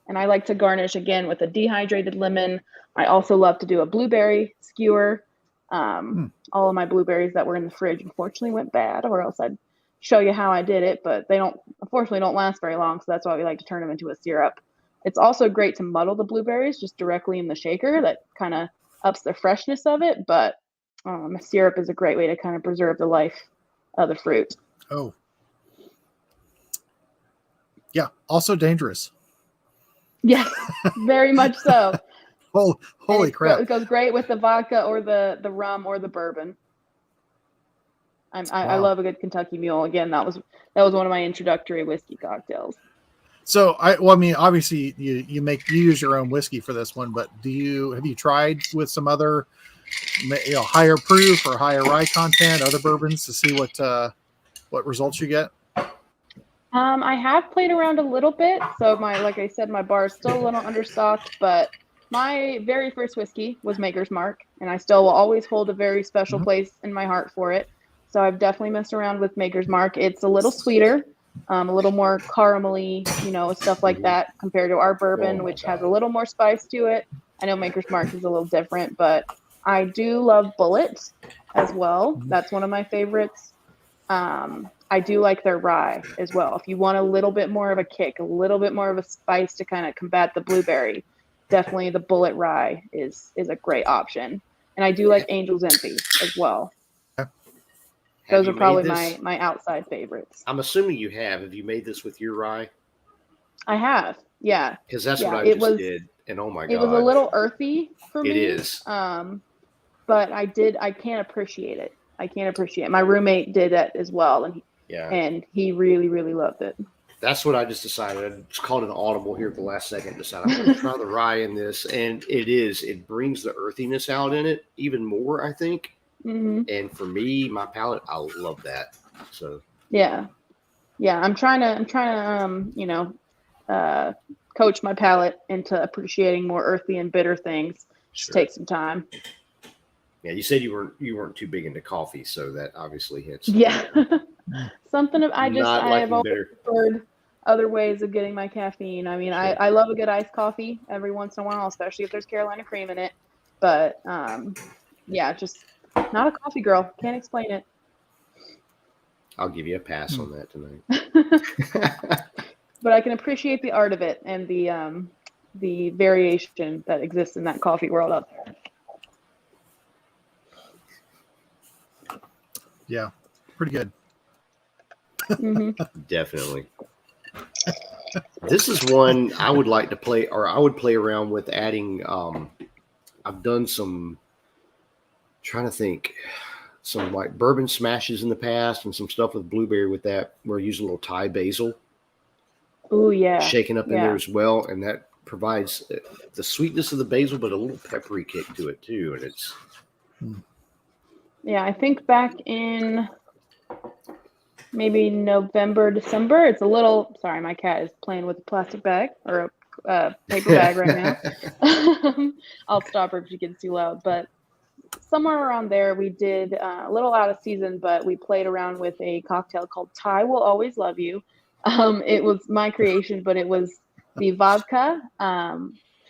And I like to garnish again with a dehydrated lemon. I also love to do a blueberry skewer. All of my blueberries that were in the fridge unfortunately went bad, or else I'd show you how I did it, but they unfortunately don't last very long. So that's why we like to turn them into a syrup. It's also great to muddle the blueberries just directly in the shaker. That kind of ups the freshness of it, but syrup is a great way to kind of preserve the life of the fruit. Oh. Yeah, also dangerous. Yes, very much so. Holy crap. It goes great with the vodka or the rum or the bourbon. I Wow. love a good Kentucky Mule. Again, that was one of my introductory whiskey cocktails. So I mean, obviously you use your own whiskey for this one, but have you tried with some other, higher proof or higher rye content, other bourbons to see what results you get? I have played around a little bit. So like I said, my bar is still a little understocked, but my very first whiskey was Maker's Mark, and I still will always hold a very special place in my heart for it. So I've definitely messed around with Maker's Mark. It's a little sweeter, a little more caramelly, stuff like that compared to our bourbon, which has a little more spice to it. I know Maker's Mark is a little different, but I do love Bullet as well. That's one of my favorites. I do like their rye as well. If you want a little bit more of a kick, a little bit more of a spice to kind of combat the blueberry, definitely the Bullet rye is a great option. And I do like Angel's Envy as well. Those are probably my outside favorites. I'm assuming you have. Have you made this with your rye? I have, yeah. Because that's what I just did. And oh my God. It was a little earthy for me. It is. But I can't appreciate it. My roommate did it as well. And he really, really loved it. That's what I just decided. I just called an audible here at the last second. Decided I'm going to try the rye in this. And it brings the earthiness out in it even more, I think. Mm-hmm. And for me, my palate, I love that. So yeah, I'm trying to coach my palate into appreciating more earthy and bitter things. Just take some time. Yeah, you said you weren't too big into coffee, so that obviously hits. Yeah, I have always preferred other ways of getting my caffeine. I mean, I love a good iced coffee every once in a while, especially if there's Carolina cream in it. But just not a coffee girl. Can't explain it. I'll give you a pass on that tonight. But I can appreciate the art of it and the variation that exists in that coffee world out there. Yeah, pretty good. Mm-hmm. Definitely. This is one I would like to play, or I would play around with adding. I've done some, trying to think, some like bourbon smashes in the past and some stuff with blueberry with that, where I use a little Thai basil. Oh, yeah. Shaken up in there as well. And that provides the sweetness of the basil, but a little peppery kick to it too. And it's. Yeah, I think back in maybe November, December. It's a little, sorry, my cat is playing with a plastic bag or a paper bag right now. I'll stop her if she gets too loud. But somewhere around there, we did a little out of season, but we played around with a cocktail called Thai Will Always Love You. It was my creation, but it was the vodka,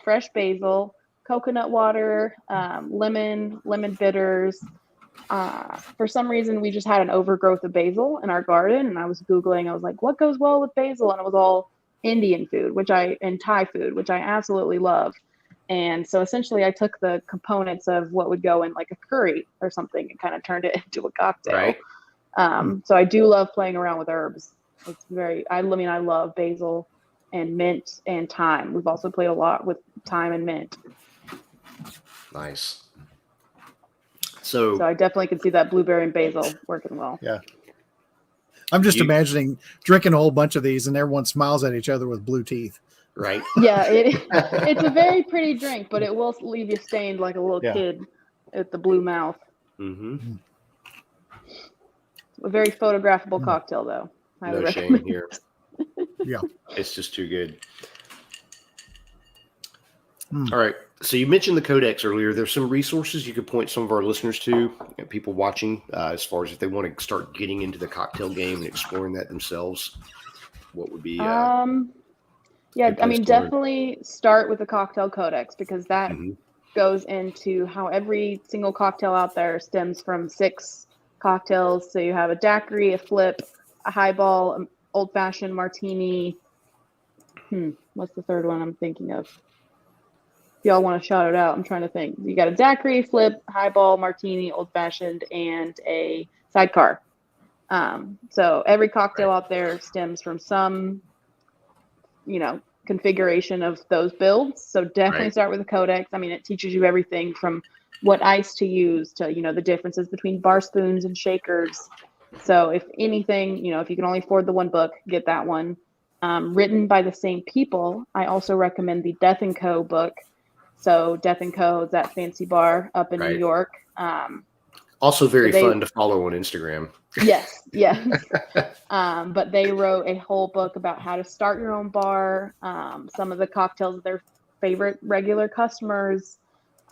fresh basil, coconut water, lemon bitters. For some reason, we just had an overgrowth of basil in our garden, and I was Googling. I was like, what goes well with basil? And it was all Indian food, and Thai food, which I absolutely love. And so essentially I took the components of what would go in like a curry or something and kind of turned it into a cocktail. Right. So I do love playing around with herbs. It's I love basil and mint and thyme. We've also played a lot with thyme and mint. Nice. So I definitely can see that blueberry and basil working well. Yeah. I'm just imagining drinking a whole bunch of these and everyone smiles at each other with blue teeth. Right. Yeah, it's a very pretty drink, but it will leave you stained like a little kid with the blue mouth. Mm-hmm. A very photographable cocktail, though. No shame here. Yeah. It's just too good. All right. So you mentioned the Codex earlier. There's some resources you could point some of our listeners to, and people watching, as far as if they want to start getting into the cocktail game and exploring that themselves. What would be? Definitely start with the Cocktail Codex, because that goes into how every single cocktail out there stems from 6 cocktails. So you have a daiquiri, a flip, a highball, an old-fashioned martini. What's the third one I'm thinking of? If y'all want to shout it out, I'm trying to think. You got a daiquiri, flip, highball, martini, old-fashioned, and a sidecar. So every cocktail out there stems from some, configuration of those builds. So definitely start with the Codex. I mean, it teaches you everything from what ice to use to, the differences between bar spoons and shakers. So if anything, if you can only afford the one book, get that one. Written by the same people. I also recommend the Death & Co. book. So Death & Co. is that fancy bar up in New York. Also very fun to follow on Instagram. Yes. But they wrote a whole book about how to start your own bar, some of the cocktails of their favorite regular customers,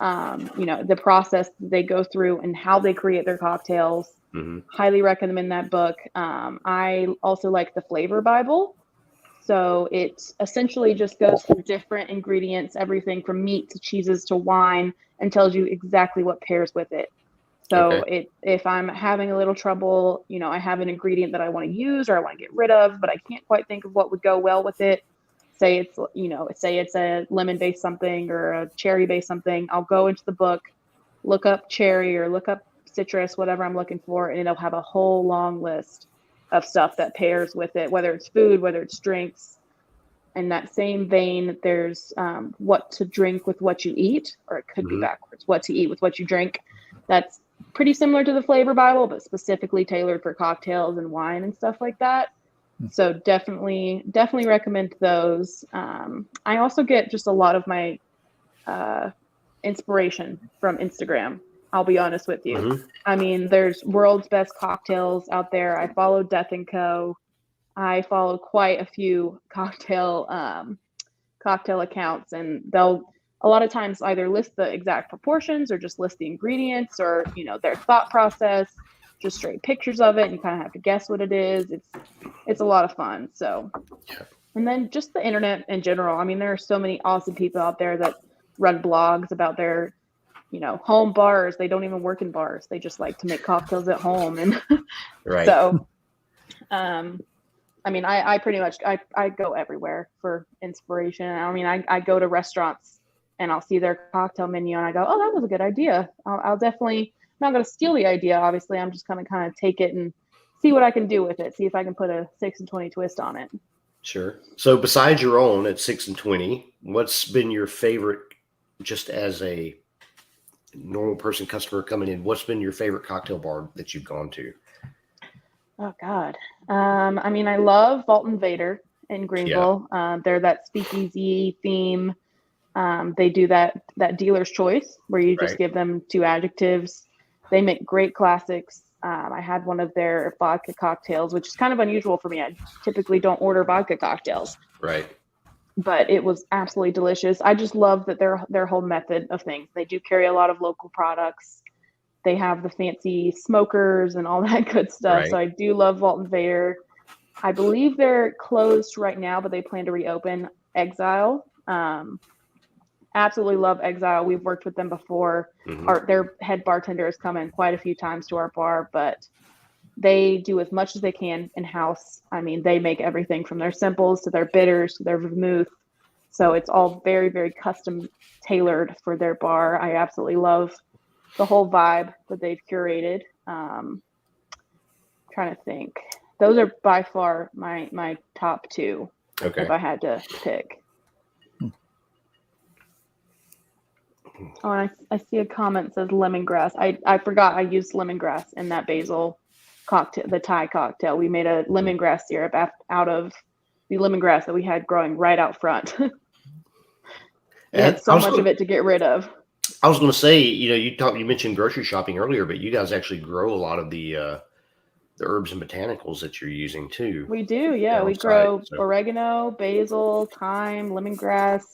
the process they go through and how they create their cocktails. Highly recommend that book. I also like the Flavor Bible. So it essentially just goes through different ingredients, everything from meat to cheeses to wine, and tells you exactly what pairs with it. So if I'm having a little trouble, I have an ingredient that I want to use or I want to get rid of, but I can't quite think of what would go well with it. Say it's a lemon-based something or a cherry-based something. I'll go into the book, look up cherry or look up citrus, whatever I'm looking for, and it'll have a whole long list of stuff that pairs with it, whether it's food, whether it's drinks. In that same vein, there's what to drink with what you eat, or it could be backwards, what to eat with what you drink. That's pretty similar to the Flavor Bible, but specifically tailored for cocktails and wine and stuff like that. So definitely recommend those. I also get just a lot of my inspiration from Instagram. I'll be honest with you. I mean, there's world's best cocktails out there. I follow Death & Co. I follow quite a few cocktail accounts, and they'll a lot of times either list the exact proportions or just list the ingredients or, their thought process, just straight pictures of it. And you kind of have to guess what it is. It's a lot of fun. So, and then just the internet in general. I mean, there are so many awesome people out there that run blogs about their, home bars. They don't even work in bars. They just like to make cocktails at home. And so, I mean, I pretty much, I go everywhere for inspiration. I mean, I go to restaurants and I'll see their cocktail menu and I go, oh, that was a good idea. I'll definitely, I'm not going to steal the idea. Obviously, I'm just going to kind of take it and see what I can do with it. See if I can put a 6&20 twist on it. Sure. So besides your own at 6&20, what's been your favorite, just as a normal person customer coming in, what's been your favorite cocktail bar that you've gone to? Oh God. I mean, I love Vault & Vader in Greenville. They're that speakeasy theme. They do that dealer's choice where you just give them 2 adjectives. They make great classics. I had one of their vodka cocktails, which is kind of unusual for me. I typically don't order vodka cocktails. Right. But it was absolutely delicious. I just love that their whole method of things. They do carry a lot of local products. They have the fancy smokers and all that good stuff. So I do love Vault & Vader. I believe they're closed right now, but they plan to reopen Exile. Absolutely love Exile. We've worked with them before. Their head bartender has come in quite a few times to our bar, but they do as much as they can in-house. I mean, they make everything from their simples to their bitters to their vermouth. So it's all very, very custom tailored for their bar. I absolutely love the whole vibe that they've curated. Trying to think. Those are by far my top 2 if I had to pick. Oh, and I see a comment that says lemongrass. I forgot I used lemongrass in that basil cocktail, the Thai cocktail. We made a lemongrass syrup out of the lemongrass that we had growing right out front. We had so much of it to get rid of. I was going to say, you mentioned grocery shopping earlier, but you guys actually grow a lot of the herbs and botanicals that you're using too. We do, yeah. We grow oregano, basil, thyme, lemongrass.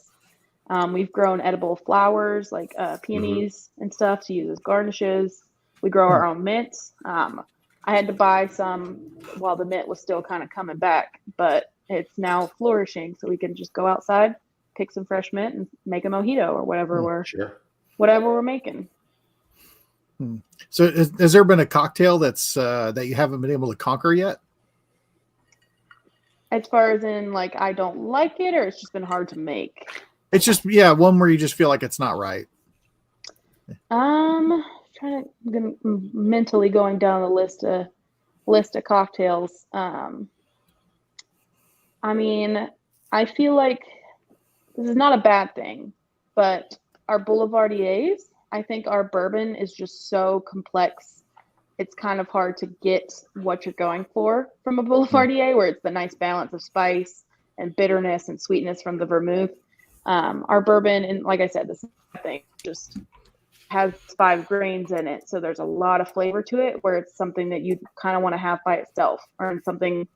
We've grown edible flowers like peonies and stuff to use as garnishes. We grow our own mints. I had to buy some while the mint was still kind of coming back, but it's now flourishing. So we can just go outside, pick some fresh mint, and make a mojito or whatever we're making. So has there been a cocktail that's that you haven't been able to conquer yet? As far as in like I don't like it, or it's just been hard to make? It's just one where you just feel like it's not right. Mentally going down the list of cocktails. I mean, I feel like this is not a bad thing, but our Boulevardiers, I think our bourbon is just so complex it's kind of hard to get what you're going for from a Boulevardier, where it's the nice balance of spice and bitterness and sweetness from the vermouth. Our bourbon, and like I said, this thing just has 5 grains in it, so there's a lot of flavor to it, where it's something that you kind of want to have by itself, or in something,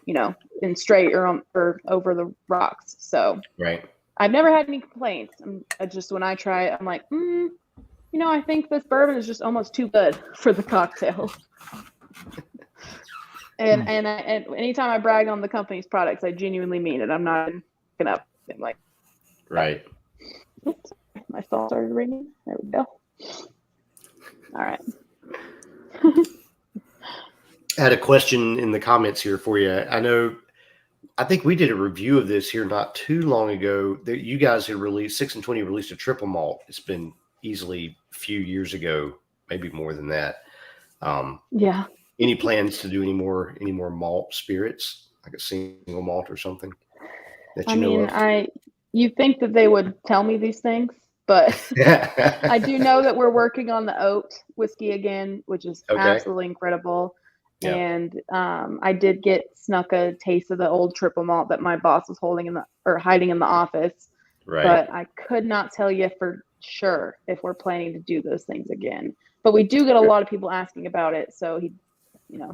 in straight or over the rocks. So Right. I've never had any complaints. Just when I try it, I'm like, I think this bourbon is just almost too good for the cocktail. and anytime I brag on the company's products, I genuinely mean it. I'm not gonna like. Right. Oops, my phone started ringing. There we go. All right. I had a question in the comments here for you. I think we did a review of this here not too long ago. That you guys had released, 6&Twenty released a triple malt. It's been easily a few years ago, maybe more than that. Yeah. Any plans to do any more malt spirits, like a single malt or something that you know of? You think that they would tell me these things, but I do know that we're working on the oat whiskey again, which is absolutely incredible. Yeah. And I did snuck a taste of the old triple malt that my boss was hiding in the office. Right. But I could not tell you for sure if we're planning to do those things again. But we do get a lot of people asking about it, so he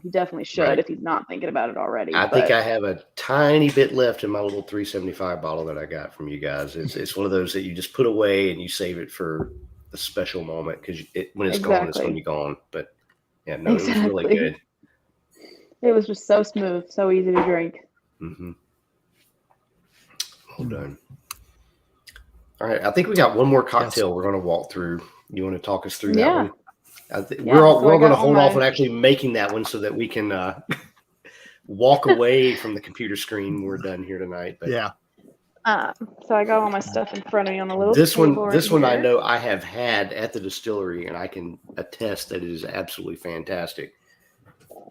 definitely should if he's not thinking about it already. I think I have a tiny bit left in my little 375 bottle that I got from you guys. It's one of those that you just put away and you save it for a special moment, because when it's gone, it's going to be gone. But yeah, no, It was really good. It was just so smooth, so easy to drink. Mm-hmm. Well done. All right, I think we got one more cocktail we're going to walk through. You want to talk us through that one? We're all going to hold off on actually making that one so that we can walk away from the computer screen when we're done here tonight. But yeah. So I got all my stuff in front of me on a little. This one I know I have had at the distillery, and I can attest that it is absolutely fantastic.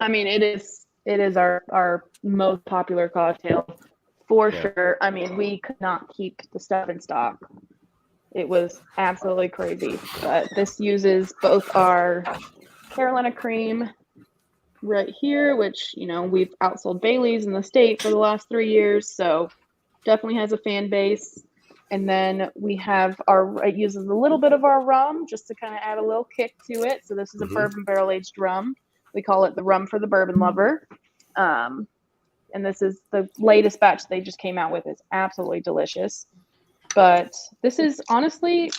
I mean, it is our most popular cocktail for sure. I mean, we could not keep the stuff in stock. It was absolutely crazy. But this uses both our Carolina cream right here, which, we've outsold Bailey's in the state for the last 3 years. So definitely has a fan base. And then we have it uses a little bit of our rum just to kind of add a little kick to it. So this is a bourbon barrel aged rum. We call it the rum for the bourbon lover. And this is the latest batch they just came out with. It's absolutely delicious. But this is honestly,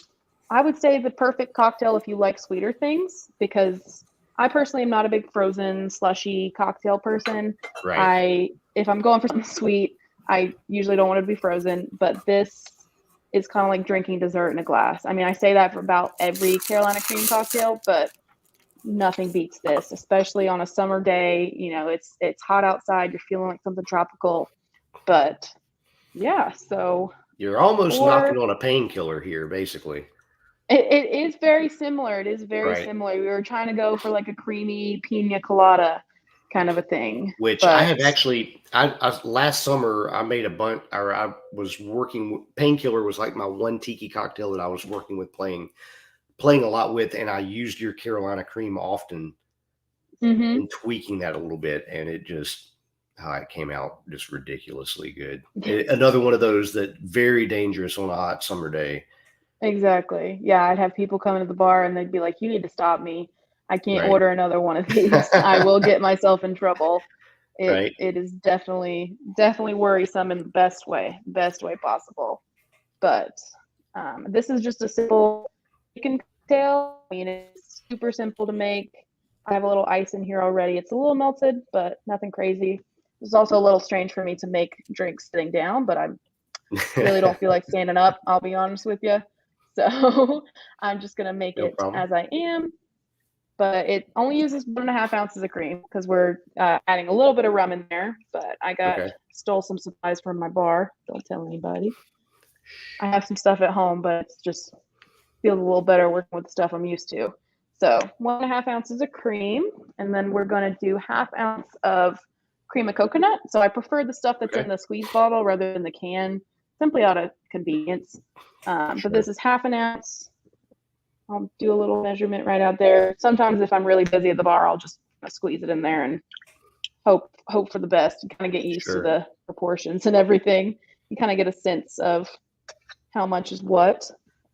I would say, the perfect cocktail if you like sweeter things, because I personally am not a big frozen slushy cocktail person. Right. If I'm going for something sweet, I usually don't want it to be frozen, but this is kind of like drinking dessert in a glass. I mean, I say that for about every Carolina cream cocktail, but nothing beats this, especially on a summer day. It's hot outside. You're feeling like something tropical, but yeah, so you're almost knocking on a painkiller here, basically. It is very similar. It is very similar. We were trying to go for like a creamy pina colada kind of a thing. Which I have actually, last summer I made a bunch, or I was working, painkiller was like my one tiki cocktail that I was working with, playing a lot with, and I used your Carolina cream often in tweaking that a little bit, and it came out just ridiculously good. Another one of those that very dangerous on a hot summer day. Exactly. Yeah, I'd have people come into the bar and they'd be like, "You need to stop me. I can't order another one of these. I will get myself in trouble." It is definitely worrisome in the best way possible. But this is just a simple chicken cocktail. I mean, it's super simple to make. I have a little ice in here already. It's a little melted, but nothing crazy. It's also a little strange for me to make drinks sitting down, but I really don't feel like standing up, I'll be honest with you. So I'm just going to make it as I am. But it only uses 1.5 ounces of cream because we're adding a little bit of rum in there. But I stole some supplies from my bar. Don't tell anybody. I have some stuff at home, but it's just feels a little better working with the stuff I'm used to. So 1.5 ounces of cream, and then we're going to do 1/2 ounce of cream of coconut. So I prefer the stuff that's in the squeeze bottle rather than the can, simply out of convenience. But this is 1/2 ounce. I'll do a little measurement right out there. Sometimes if I'm really busy at the bar, I'll just squeeze it in there and hope for the best and kind of get used to the proportions and everything. You kind of get a sense of how much is what.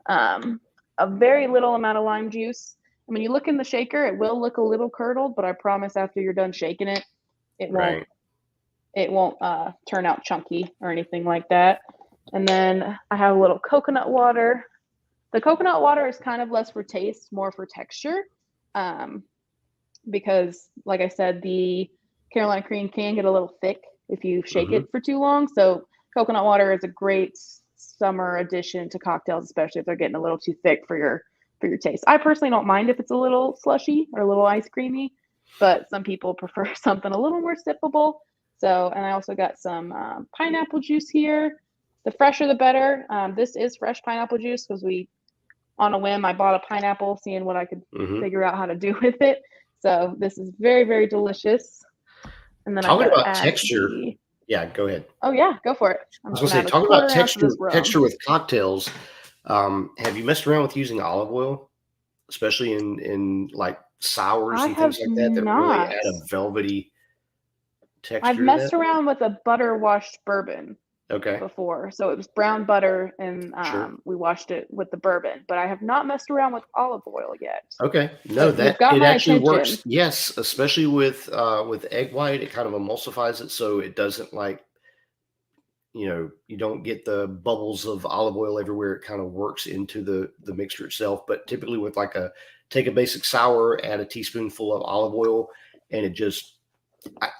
A very little amount of lime juice. And when you look in the shaker, it will look a little curdled, but I promise after you're done shaking it, it won't turn out chunky or anything like that. And then I have a little coconut water. The coconut water is kind of less for taste, more for texture. Because like I said, the Carolina cream can get a little thick if you shake it for too long. So coconut water is a great summer addition to cocktails, especially if they're getting a little too thick for your taste. I personally don't mind if it's a little slushy or a little ice creamy, but some people prefer something a little more sippable. So, and I also got some pineapple juice here. The fresher the better. This is fresh pineapple juice because on a whim, I bought a pineapple, seeing what I could figure out how to do with it. So this is very, very delicious. And then talking about texture. Yeah, go ahead. Oh yeah, go for it. I was going to say, talking about texture with cocktails. Have you messed around with using olive oil, especially in like sours and things like that really add a velvety texture? I've messed around with a butter washed bourbon before. So it was brown butter and we washed it with the bourbon, but I have not messed around with olive oil yet. Okay. No, that it actually works. Yes, especially with egg white, it kind of emulsifies it so it doesn't you don't get the bubbles of olive oil everywhere. It kind of works into the mixture itself. But typically with take a basic sour, add a teaspoonful of olive oil, and it just,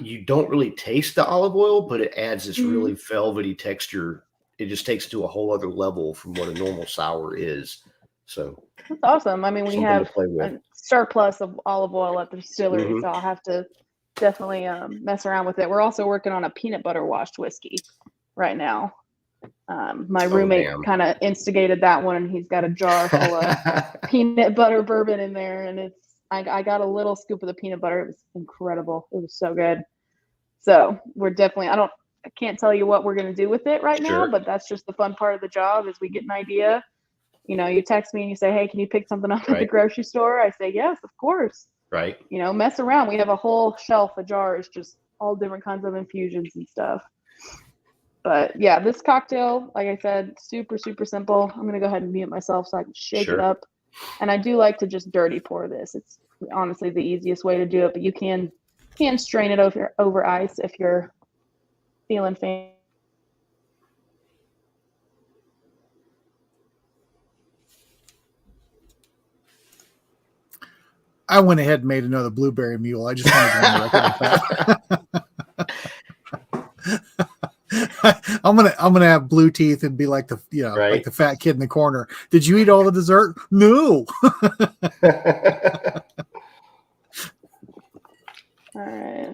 you don't really taste the olive oil, but it adds this really velvety texture. It just takes it to a whole other level from what a normal sour is. So that's awesome. I mean, we have a surplus of olive oil at the distillery, so I'll have to definitely mess around with it. We're also working on a peanut butter washed whiskey right now. My roommate kind of instigated that one, and he's got a jar full of peanut butter bourbon in there, and I got a little scoop of the peanut butter. It was incredible. It was so good. So we're definitely, I can't tell you what we're going to do with it right now, but that's just the fun part of the job is we get an idea. You text me and you say, hey, can you pick something up at the grocery store? I say, yes, of course. Right. Mess around. We have a whole shelf of jars, just all different kinds of infusions and stuff. But yeah, this cocktail, like I said, super, super simple. I'm going to go ahead and mute myself so I can shake it up. And I do like to just dirty pour this. It's honestly the easiest way to do it, but you can strain it over ice if you're feeling fancy. I went ahead and made another blueberry mule. I just wanted to go on record with that. I'm gonna have blue teeth and be like like the fat kid in the corner. Did you eat all the dessert? No. All right.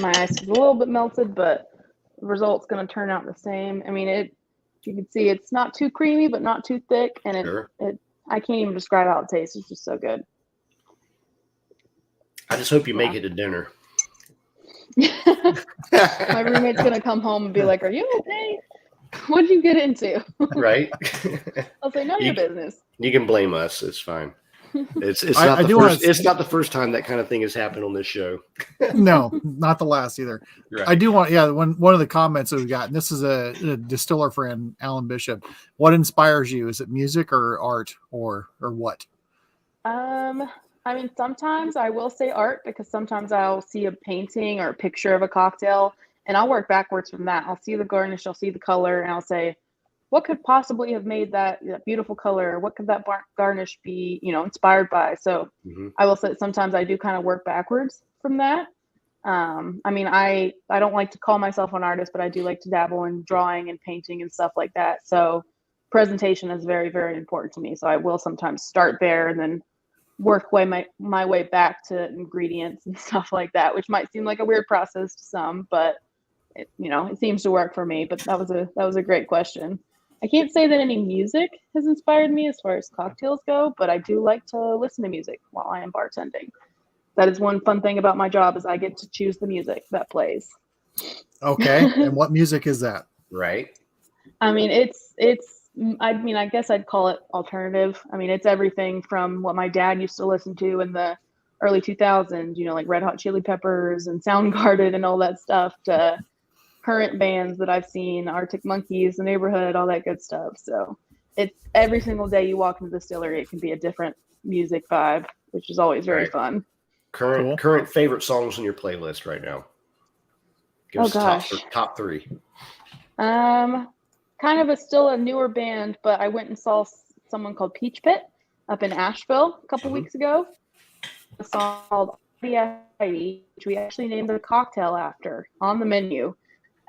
My ice is a little bit melted, but the result's gonna turn out the same. I mean, you can see it's not too creamy, but not too thick, and I can't even describe how it tastes. It's just so good. I just hope you make it to dinner. My roommate's gonna come home and be like, "Are you okay? What did you get into?" Right. I'll say, "None of your business." You can blame us. It's fine. It's not the first time that kind of thing has happened on this show. No, not the last either. Right. I do want, one of the comments that we got, and this is a distiller friend, Alan Bishop. What inspires you? Is it music or art or what? I mean, sometimes I will say art because sometimes I'll see a painting or a picture of a cocktail and I'll work backwards from that. I'll see the garnish, I'll see the color, and I'll say, what could possibly have made that beautiful color? What could that garnish be, inspired by? So I will say sometimes I do kind of work backwards from that. I mean, I don't like to call myself an artist, but I do like to dabble in drawing and painting and stuff like that. So presentation is very, very important to me. So I will sometimes start there and then work my way back to ingredients and stuff like that, which might seem like a weird process to some, but it seems to work for me. But that was a great question. I can't say that any music has inspired me as far as cocktails go, but I do like to listen to music while I am bartending. That is one fun thing about my job is I get to choose the music that plays. Okay. And what music is that? Right. I mean, it's I mean, I guess I'd call it alternative. I mean, it's everything from what my dad used to listen to in the early 2000s, you know, like Red Hot Chili Peppers and Soundgarden and all that stuff, to current bands that I've seen, Arctic Monkeys, The Neighborhood, all that good stuff. So it's every single day you walk into the distillery, it can be a different music vibe, which is always very fun. Current favorite songs on your playlist right now? Give us top 3. Kind of still a newer band, but I went and saw someone called Peach Pit up in Asheville a couple weeks ago. A song called Heidi, which we actually named the cocktail after on the menu.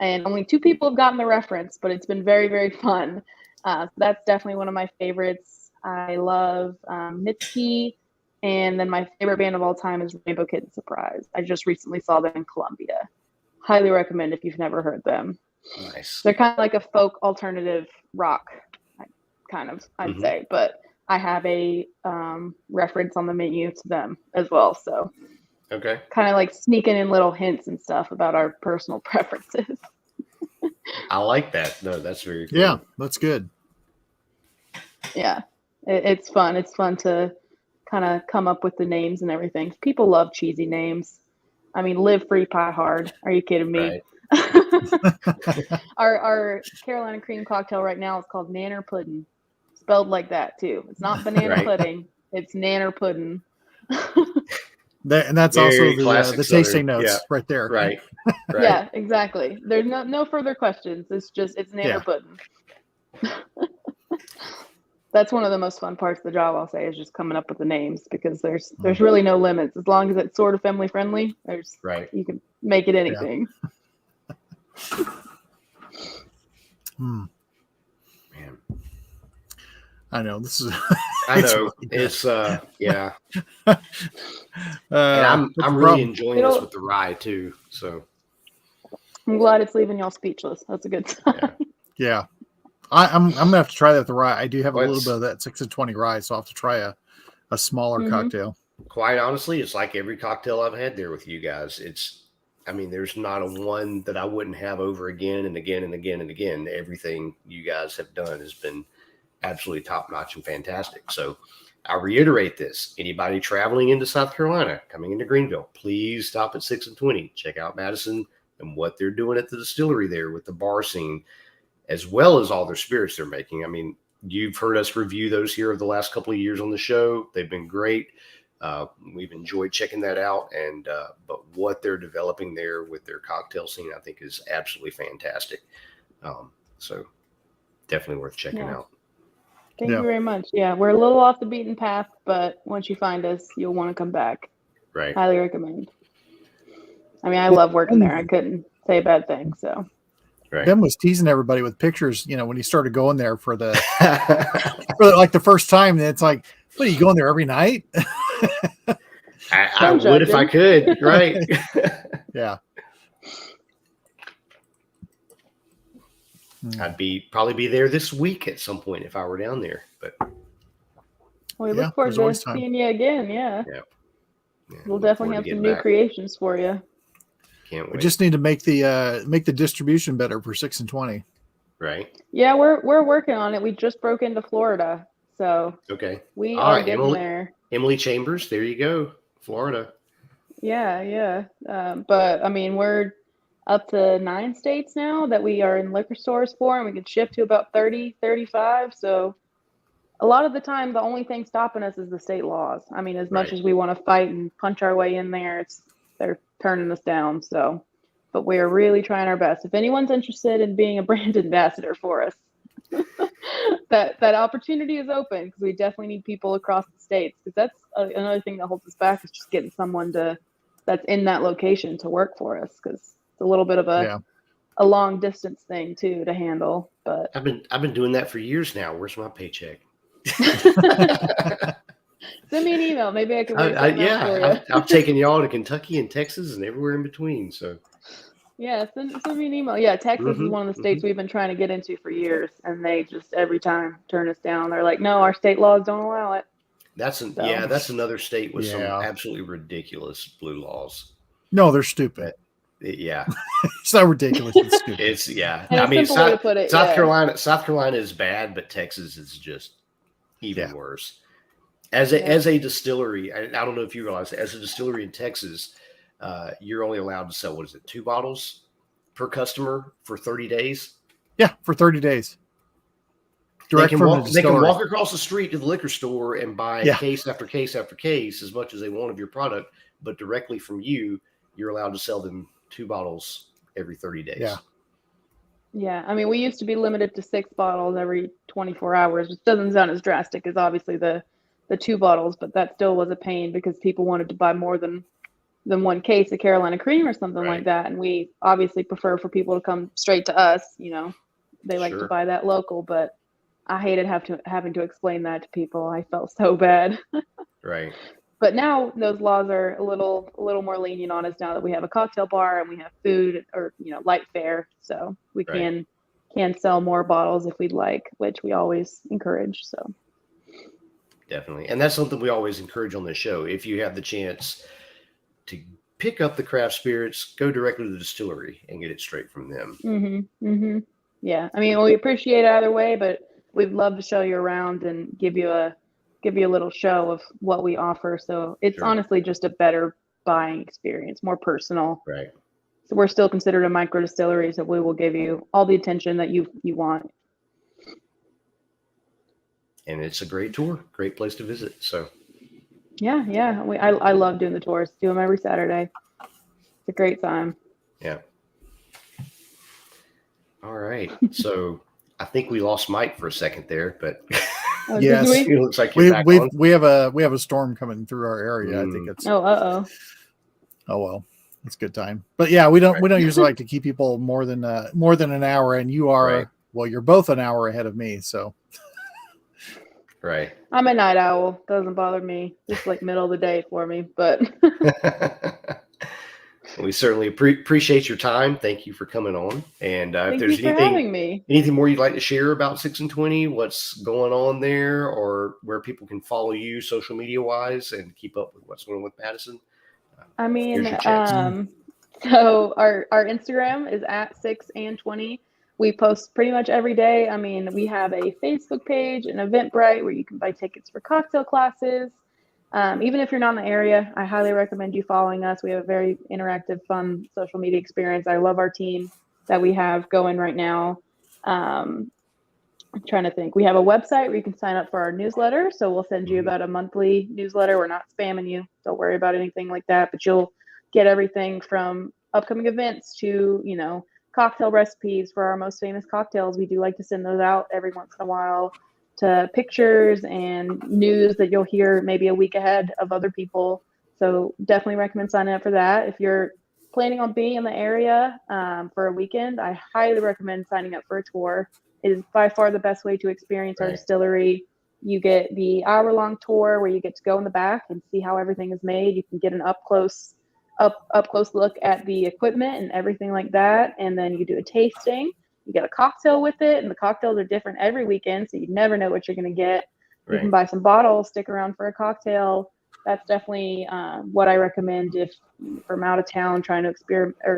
And only 2 people have gotten the reference, but it's been very, very fun. So that's definitely one of my favorites. I love Mitski, and then my favorite band of all time is Rainbow Kitten Surprise. I just recently saw them in Columbia. Highly recommend if you've never heard them. Nice. They're kind of like a folk alternative rock, I'd say, but I have a reference on the menu to them as well. So okay, kind of like sneaking in little hints and stuff about our personal preferences. I like that. No, that's very cool. Yeah, that's good. Yeah, it's fun. It's fun to kind of come up with the names and everything. People love cheesy names. I mean, live free, pie hard. Are you kidding me? Right. Our Carolina cream cocktail right now is called Nanner Pudding, spelled like that too. It's not banana pudding; it's Nanner Pudding. And that's very also the tasting notes right there. Right. Yeah, exactly. There's no further questions. It's Nanner Pudding. That's one of the most fun parts of the job, I'll say, is just coming up with the names, because there's really no limits. As long as it's sort of family friendly, you can make it anything. Man, I know this is. I know it's yeah. And I'm really enjoying this with the rye too. So I'm glad it's leaving y'all speechless. That's a good sign. Yeah. I'm gonna have to try that with the rye. I do have a little bit of that 6&20 rye, so I'll have to try a smaller cocktail. Quite honestly, it's like every cocktail I've had there with you guys. There's not a one that I wouldn't have over again and again and again and again. Everything you guys have done has been absolutely top notch and fantastic. So I'll reiterate this. Anybody traveling into South Carolina, coming into Greenville, please stop at 6&20. Check out Madison and what they're doing at the distillery there with the bar scene, as well as all their spirits they're making. I mean, you've heard us review those here over the last couple of years on the show. They've been great. We've enjoyed checking that out. And but what they're developing there with their cocktail scene, I think, is absolutely fantastic. So definitely worth checking out. Thank you very much. Yeah, we're a little off the beaten path, but once you find us, you'll want to come back. Right. Highly recommend. I mean, I love working there. I couldn't say a bad thing. So. Right. Ben was teasing everybody with pictures, when he started going there for the like the first time. It's like, what, are you going there every night? I would if I could, right? Yeah. I'd probably be there this week at some point if I were down there. But we look forward to seeing you again. Yeah. We'll definitely have some new creations for you. Can't wait. We just need to make the distribution better for 6&20. Right. Yeah, we're working on it. We just broke into Florida, so we are getting there. Emily Chambers, there you go, Florida. Yeah. But I mean, we're up to 9 states now that we are in liquor stores for, and we can ship to about 30, 35. So a lot of the time, the only thing stopping us is the state laws. I mean, as much as we want to fight and punch our way in there, they're turning us down. So, but we are really trying our best. If anyone's interested in being a brand ambassador for us, that opportunity is open, because we definitely need people across the states. Because that's another thing that holds us back, is just getting someone that's in that location to work for us. Because it's a little bit of a long distance thing too to handle. But I've been doing that for years now. Where's my paycheck? Send me an email. Maybe I can work for you. I've taken y'all to Kentucky and Texas and everywhere in between. So send me an email. Yeah, Texas is one of the states we've been trying to get into for years, and they just every time turn us down. They're like, no, our state laws don't allow it. That's another state with some absolutely ridiculous blue laws. No, they're stupid. Yeah, So ridiculous and stupid. it's And I a mean, simple way to put it, South yeah. Carolina is bad, but Texas is just even Yeah. worse. As a distillery, I don't know if you realize, as a distillery in Texas, you're only allowed to sell, what is it, 2 bottles per customer for 30 days. Yeah, for 30 days. They can walk distillery. across the street to the liquor store and buy case after case after case as much as they want of your product, but directly from you, you're allowed to sell them 2 bottles every 30 days. Yeah. Yeah, I mean, we used to be limited to 6 bottles every 24 hours, which doesn't sound as drastic as obviously the 2 bottles, but that still was a pain because people wanted to buy more than one case of Carolina Cream or something like that. And we obviously prefer for people to come straight to us. You know, they like to buy that local, but I hated having to explain that to people. I felt so bad. Right. But now those laws are a little more lenient on us now that we have a cocktail bar and we have food or, you know, light fare. So we can sell more bottles if we'd like, which we always encourage. So definitely. And that's something we always encourage on this show. If you have the chance to pick up the craft spirits, go directly to the distillery and get it straight from them. Yeah. I mean, we appreciate it either way, but we'd love to show you around and give you a little show of what we offer. So it's honestly just a better buying experience, more personal. Right. So we're still considered a micro distillery, so we will give you all the attention that you want. And it's a great tour, great place to visit. So yeah. I love doing the tours. Do them every Saturday. It's a great time. Yeah. All right. So I think we lost Mike for a second there, but yes, it looks like you're back on. we have a storm coming through our area. I think it's oh well, it's a good time. But yeah, we don't usually like to keep people more than an hour, and you are well, you're both an hour ahead of me, so right. I'm a night owl. Doesn't bother me. Just like middle of the day for me, but we certainly appreciate your time. Thank you for coming on. And if there's anything more you'd like to share about 6&Twenty, what's going on there, or where people can follow you social media wise and keep up with what's going on with Madison. I mean, so our Instagram is at 6&Twenty. We post pretty much every day. I mean, we have a Facebook page, an Eventbrite where you can buy tickets for cocktail classes. Even if you're not in the area, I highly recommend you following us. We have a very interactive, fun social media experience. I love our team that we have going right now. I'm trying to think. We have a website where you can sign up for our newsletter. So we'll send you about a monthly newsletter. We're not spamming you. Don't worry about anything like that. But you'll get everything from upcoming events to, you know, cocktail recipes for our most famous cocktails. We do like to send those out every once in a while, to pictures and news that you'll hear maybe a week ahead of other people. So definitely recommend signing up for that. If you're planning on being in the area for a weekend, I highly recommend signing up for a tour. It is by far the best way to experience our distillery. You get the hour-long tour where you get to go in the back and see how everything is made. You can get an up close look at the equipment and everything like that. And then you do a tasting. You get a cocktail with it, and the cocktails are different every weekend, so you never know what you're going to get. You can buy some bottles, stick around for a cocktail. That's definitely what I recommend if from out of town trying to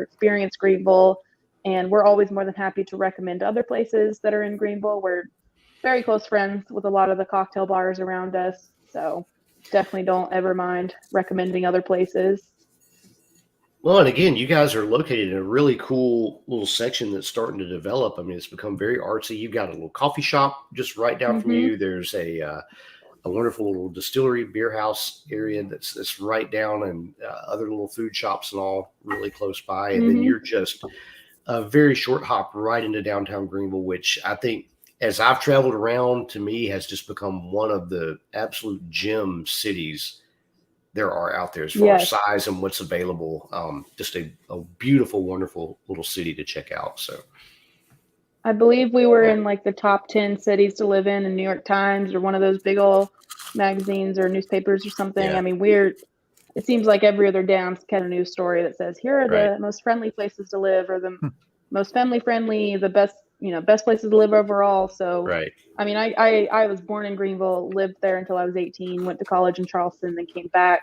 experience Greenville. And we're always more than happy to recommend other places that are in Greenville. We're very close friends with a lot of the cocktail bars around us, so definitely don't ever mind recommending other places. Well, and again, you guys are located in a really cool little section that's starting to develop. I mean, it's become very artsy. You've got a little coffee shop just right down from you. There's a wonderful little distillery, beer house area that's right down, and other little food shops and all really close by. And then you're just a very short hop right into downtown Greenville, which I think, as I've traveled around, to me has just become one of the absolute gem cities there are out there as far as size and what's available. Just a beautiful, wonderful little city to check out. So I believe we were in like the top 10 cities to live in New York Times or one of those big old magazines or newspapers or something. I mean, it seems like every other down's kind of news story that says, here are the most friendly places to live, or the most family friendly, the best places to live overall. So, I mean, I was born in Greenville, lived there until I was 18, went to college in Charleston, then came back.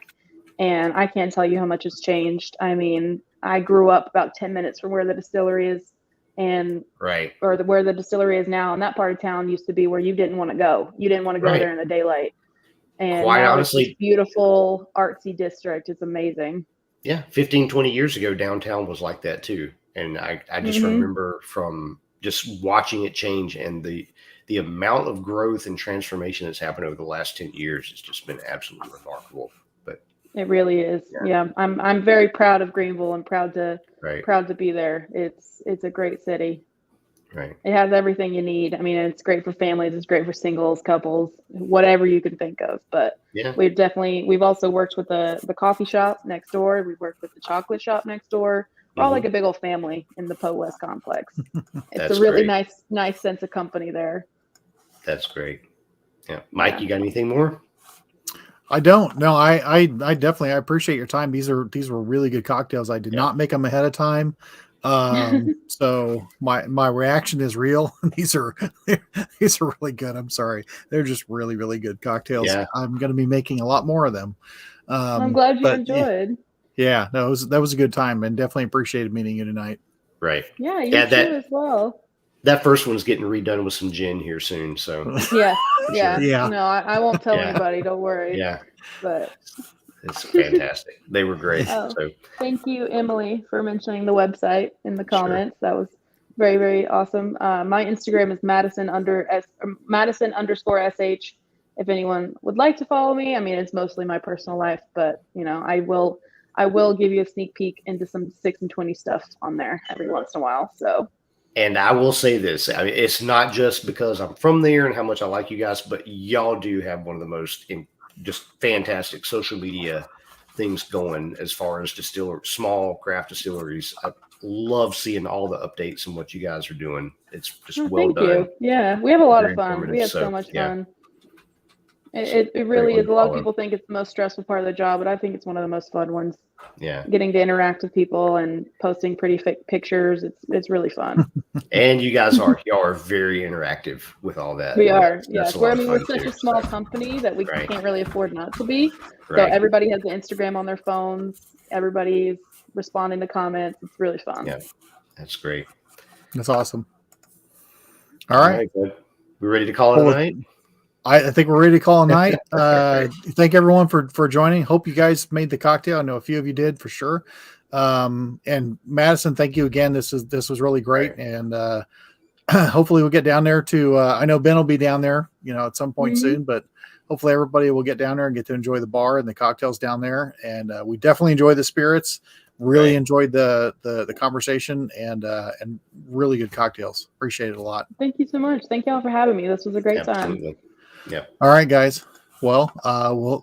And I can't tell you how much has changed. I mean, I grew up about 10 minutes from where the distillery is where the distillery is now. And that part of town used to be where you didn't want to go. You didn't want to go there in the daylight. And quite now honestly, it's this beautiful artsy district. It's amazing. Yeah. 15, 20 years ago, downtown was like that too. And I just remember from just watching it change, and the amount of growth and transformation that's happened over the last 10 years has just been absolutely remarkable. But it really is. Yeah. I'm very proud of Greenville and proud to be there. It's a great city. Right. It has everything you need. I mean, it's great for families. It's great for singles, couples, whatever you can think of. But we've also worked with the coffee shop next door. We've worked with the chocolate shop next door. We're all like a big old family in the Po West complex. It's a really nice sense of company there. That's great. Yeah. Mike, you got anything more? I don't. No, I definitely, I appreciate your time. These were really good cocktails. I did not make them ahead of time. So my reaction is real. These are really good. I'm sorry. They're just really, really good cocktails. Yeah. I'm going to be making a lot more of them. I'm glad you enjoyed. Yeah, no, that was a good time, and definitely appreciated meeting you tonight. Right. Yeah, you too as well. That first one's getting redone with some gin here soon. So yeah. No, I won't tell anybody. Don't worry. Yeah. But it's fantastic. They were great. So thank you, Emily, for mentioning the website in the comments. That was very, very awesome. My Instagram is Madison_SH. If anyone would like to follow me, I mean, it's mostly my personal life, but I will give you a sneak peek into some 6&Twenty stuff on there every once in a while. So. And I will say this, I mean, it's not just because I'm from there and how much I like you guys, but y'all do have one of the most just fantastic social media things going as far as small craft distilleries. I love seeing all the updates and what you guys are doing. It's just well done. Thank you. Yeah, we have a lot of fun. We have so much fun. It really is. A lot of people think it's the most stressful part of the job, but I think it's one of the most fun ones. Yeah. Getting to interact with people and posting pretty pictures. It's really fun. And you guys y'all are very interactive with all that. We are. Yes. We're such a small company that we can't really afford not to be. So everybody has the Instagram on their phones. Everybody's responding to comments. It's really fun. Yeah. That's great. That's awesome. All right. Good. We ready to call it a night? I think we're ready to call a night. Thank everyone for joining. Hope you guys made the cocktail. I know a few of you did for sure. And Madison, thank you again. This was really great. And hopefully we'll get down there to I know Ben will be down there, at some point soon, but hopefully everybody will get down there and get to enjoy the bar and the cocktails down there. And we definitely enjoy the spirits. Really enjoyed the conversation and really good cocktails. Appreciate it a lot. Thank you so much. Thank y'all for having me. This was a great time. Yeah. All right, guys. Well,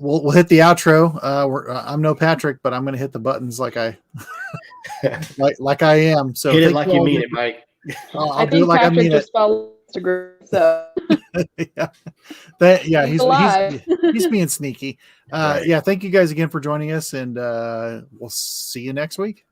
we'll hit the outro. I'm no Patrick, but I'm going to hit the buttons like I like I am. So hit it like you mean it, Mike. I'll do it like Patrick I mean it. So he's being sneaky. Thank you guys again for joining us, and we'll see you next week.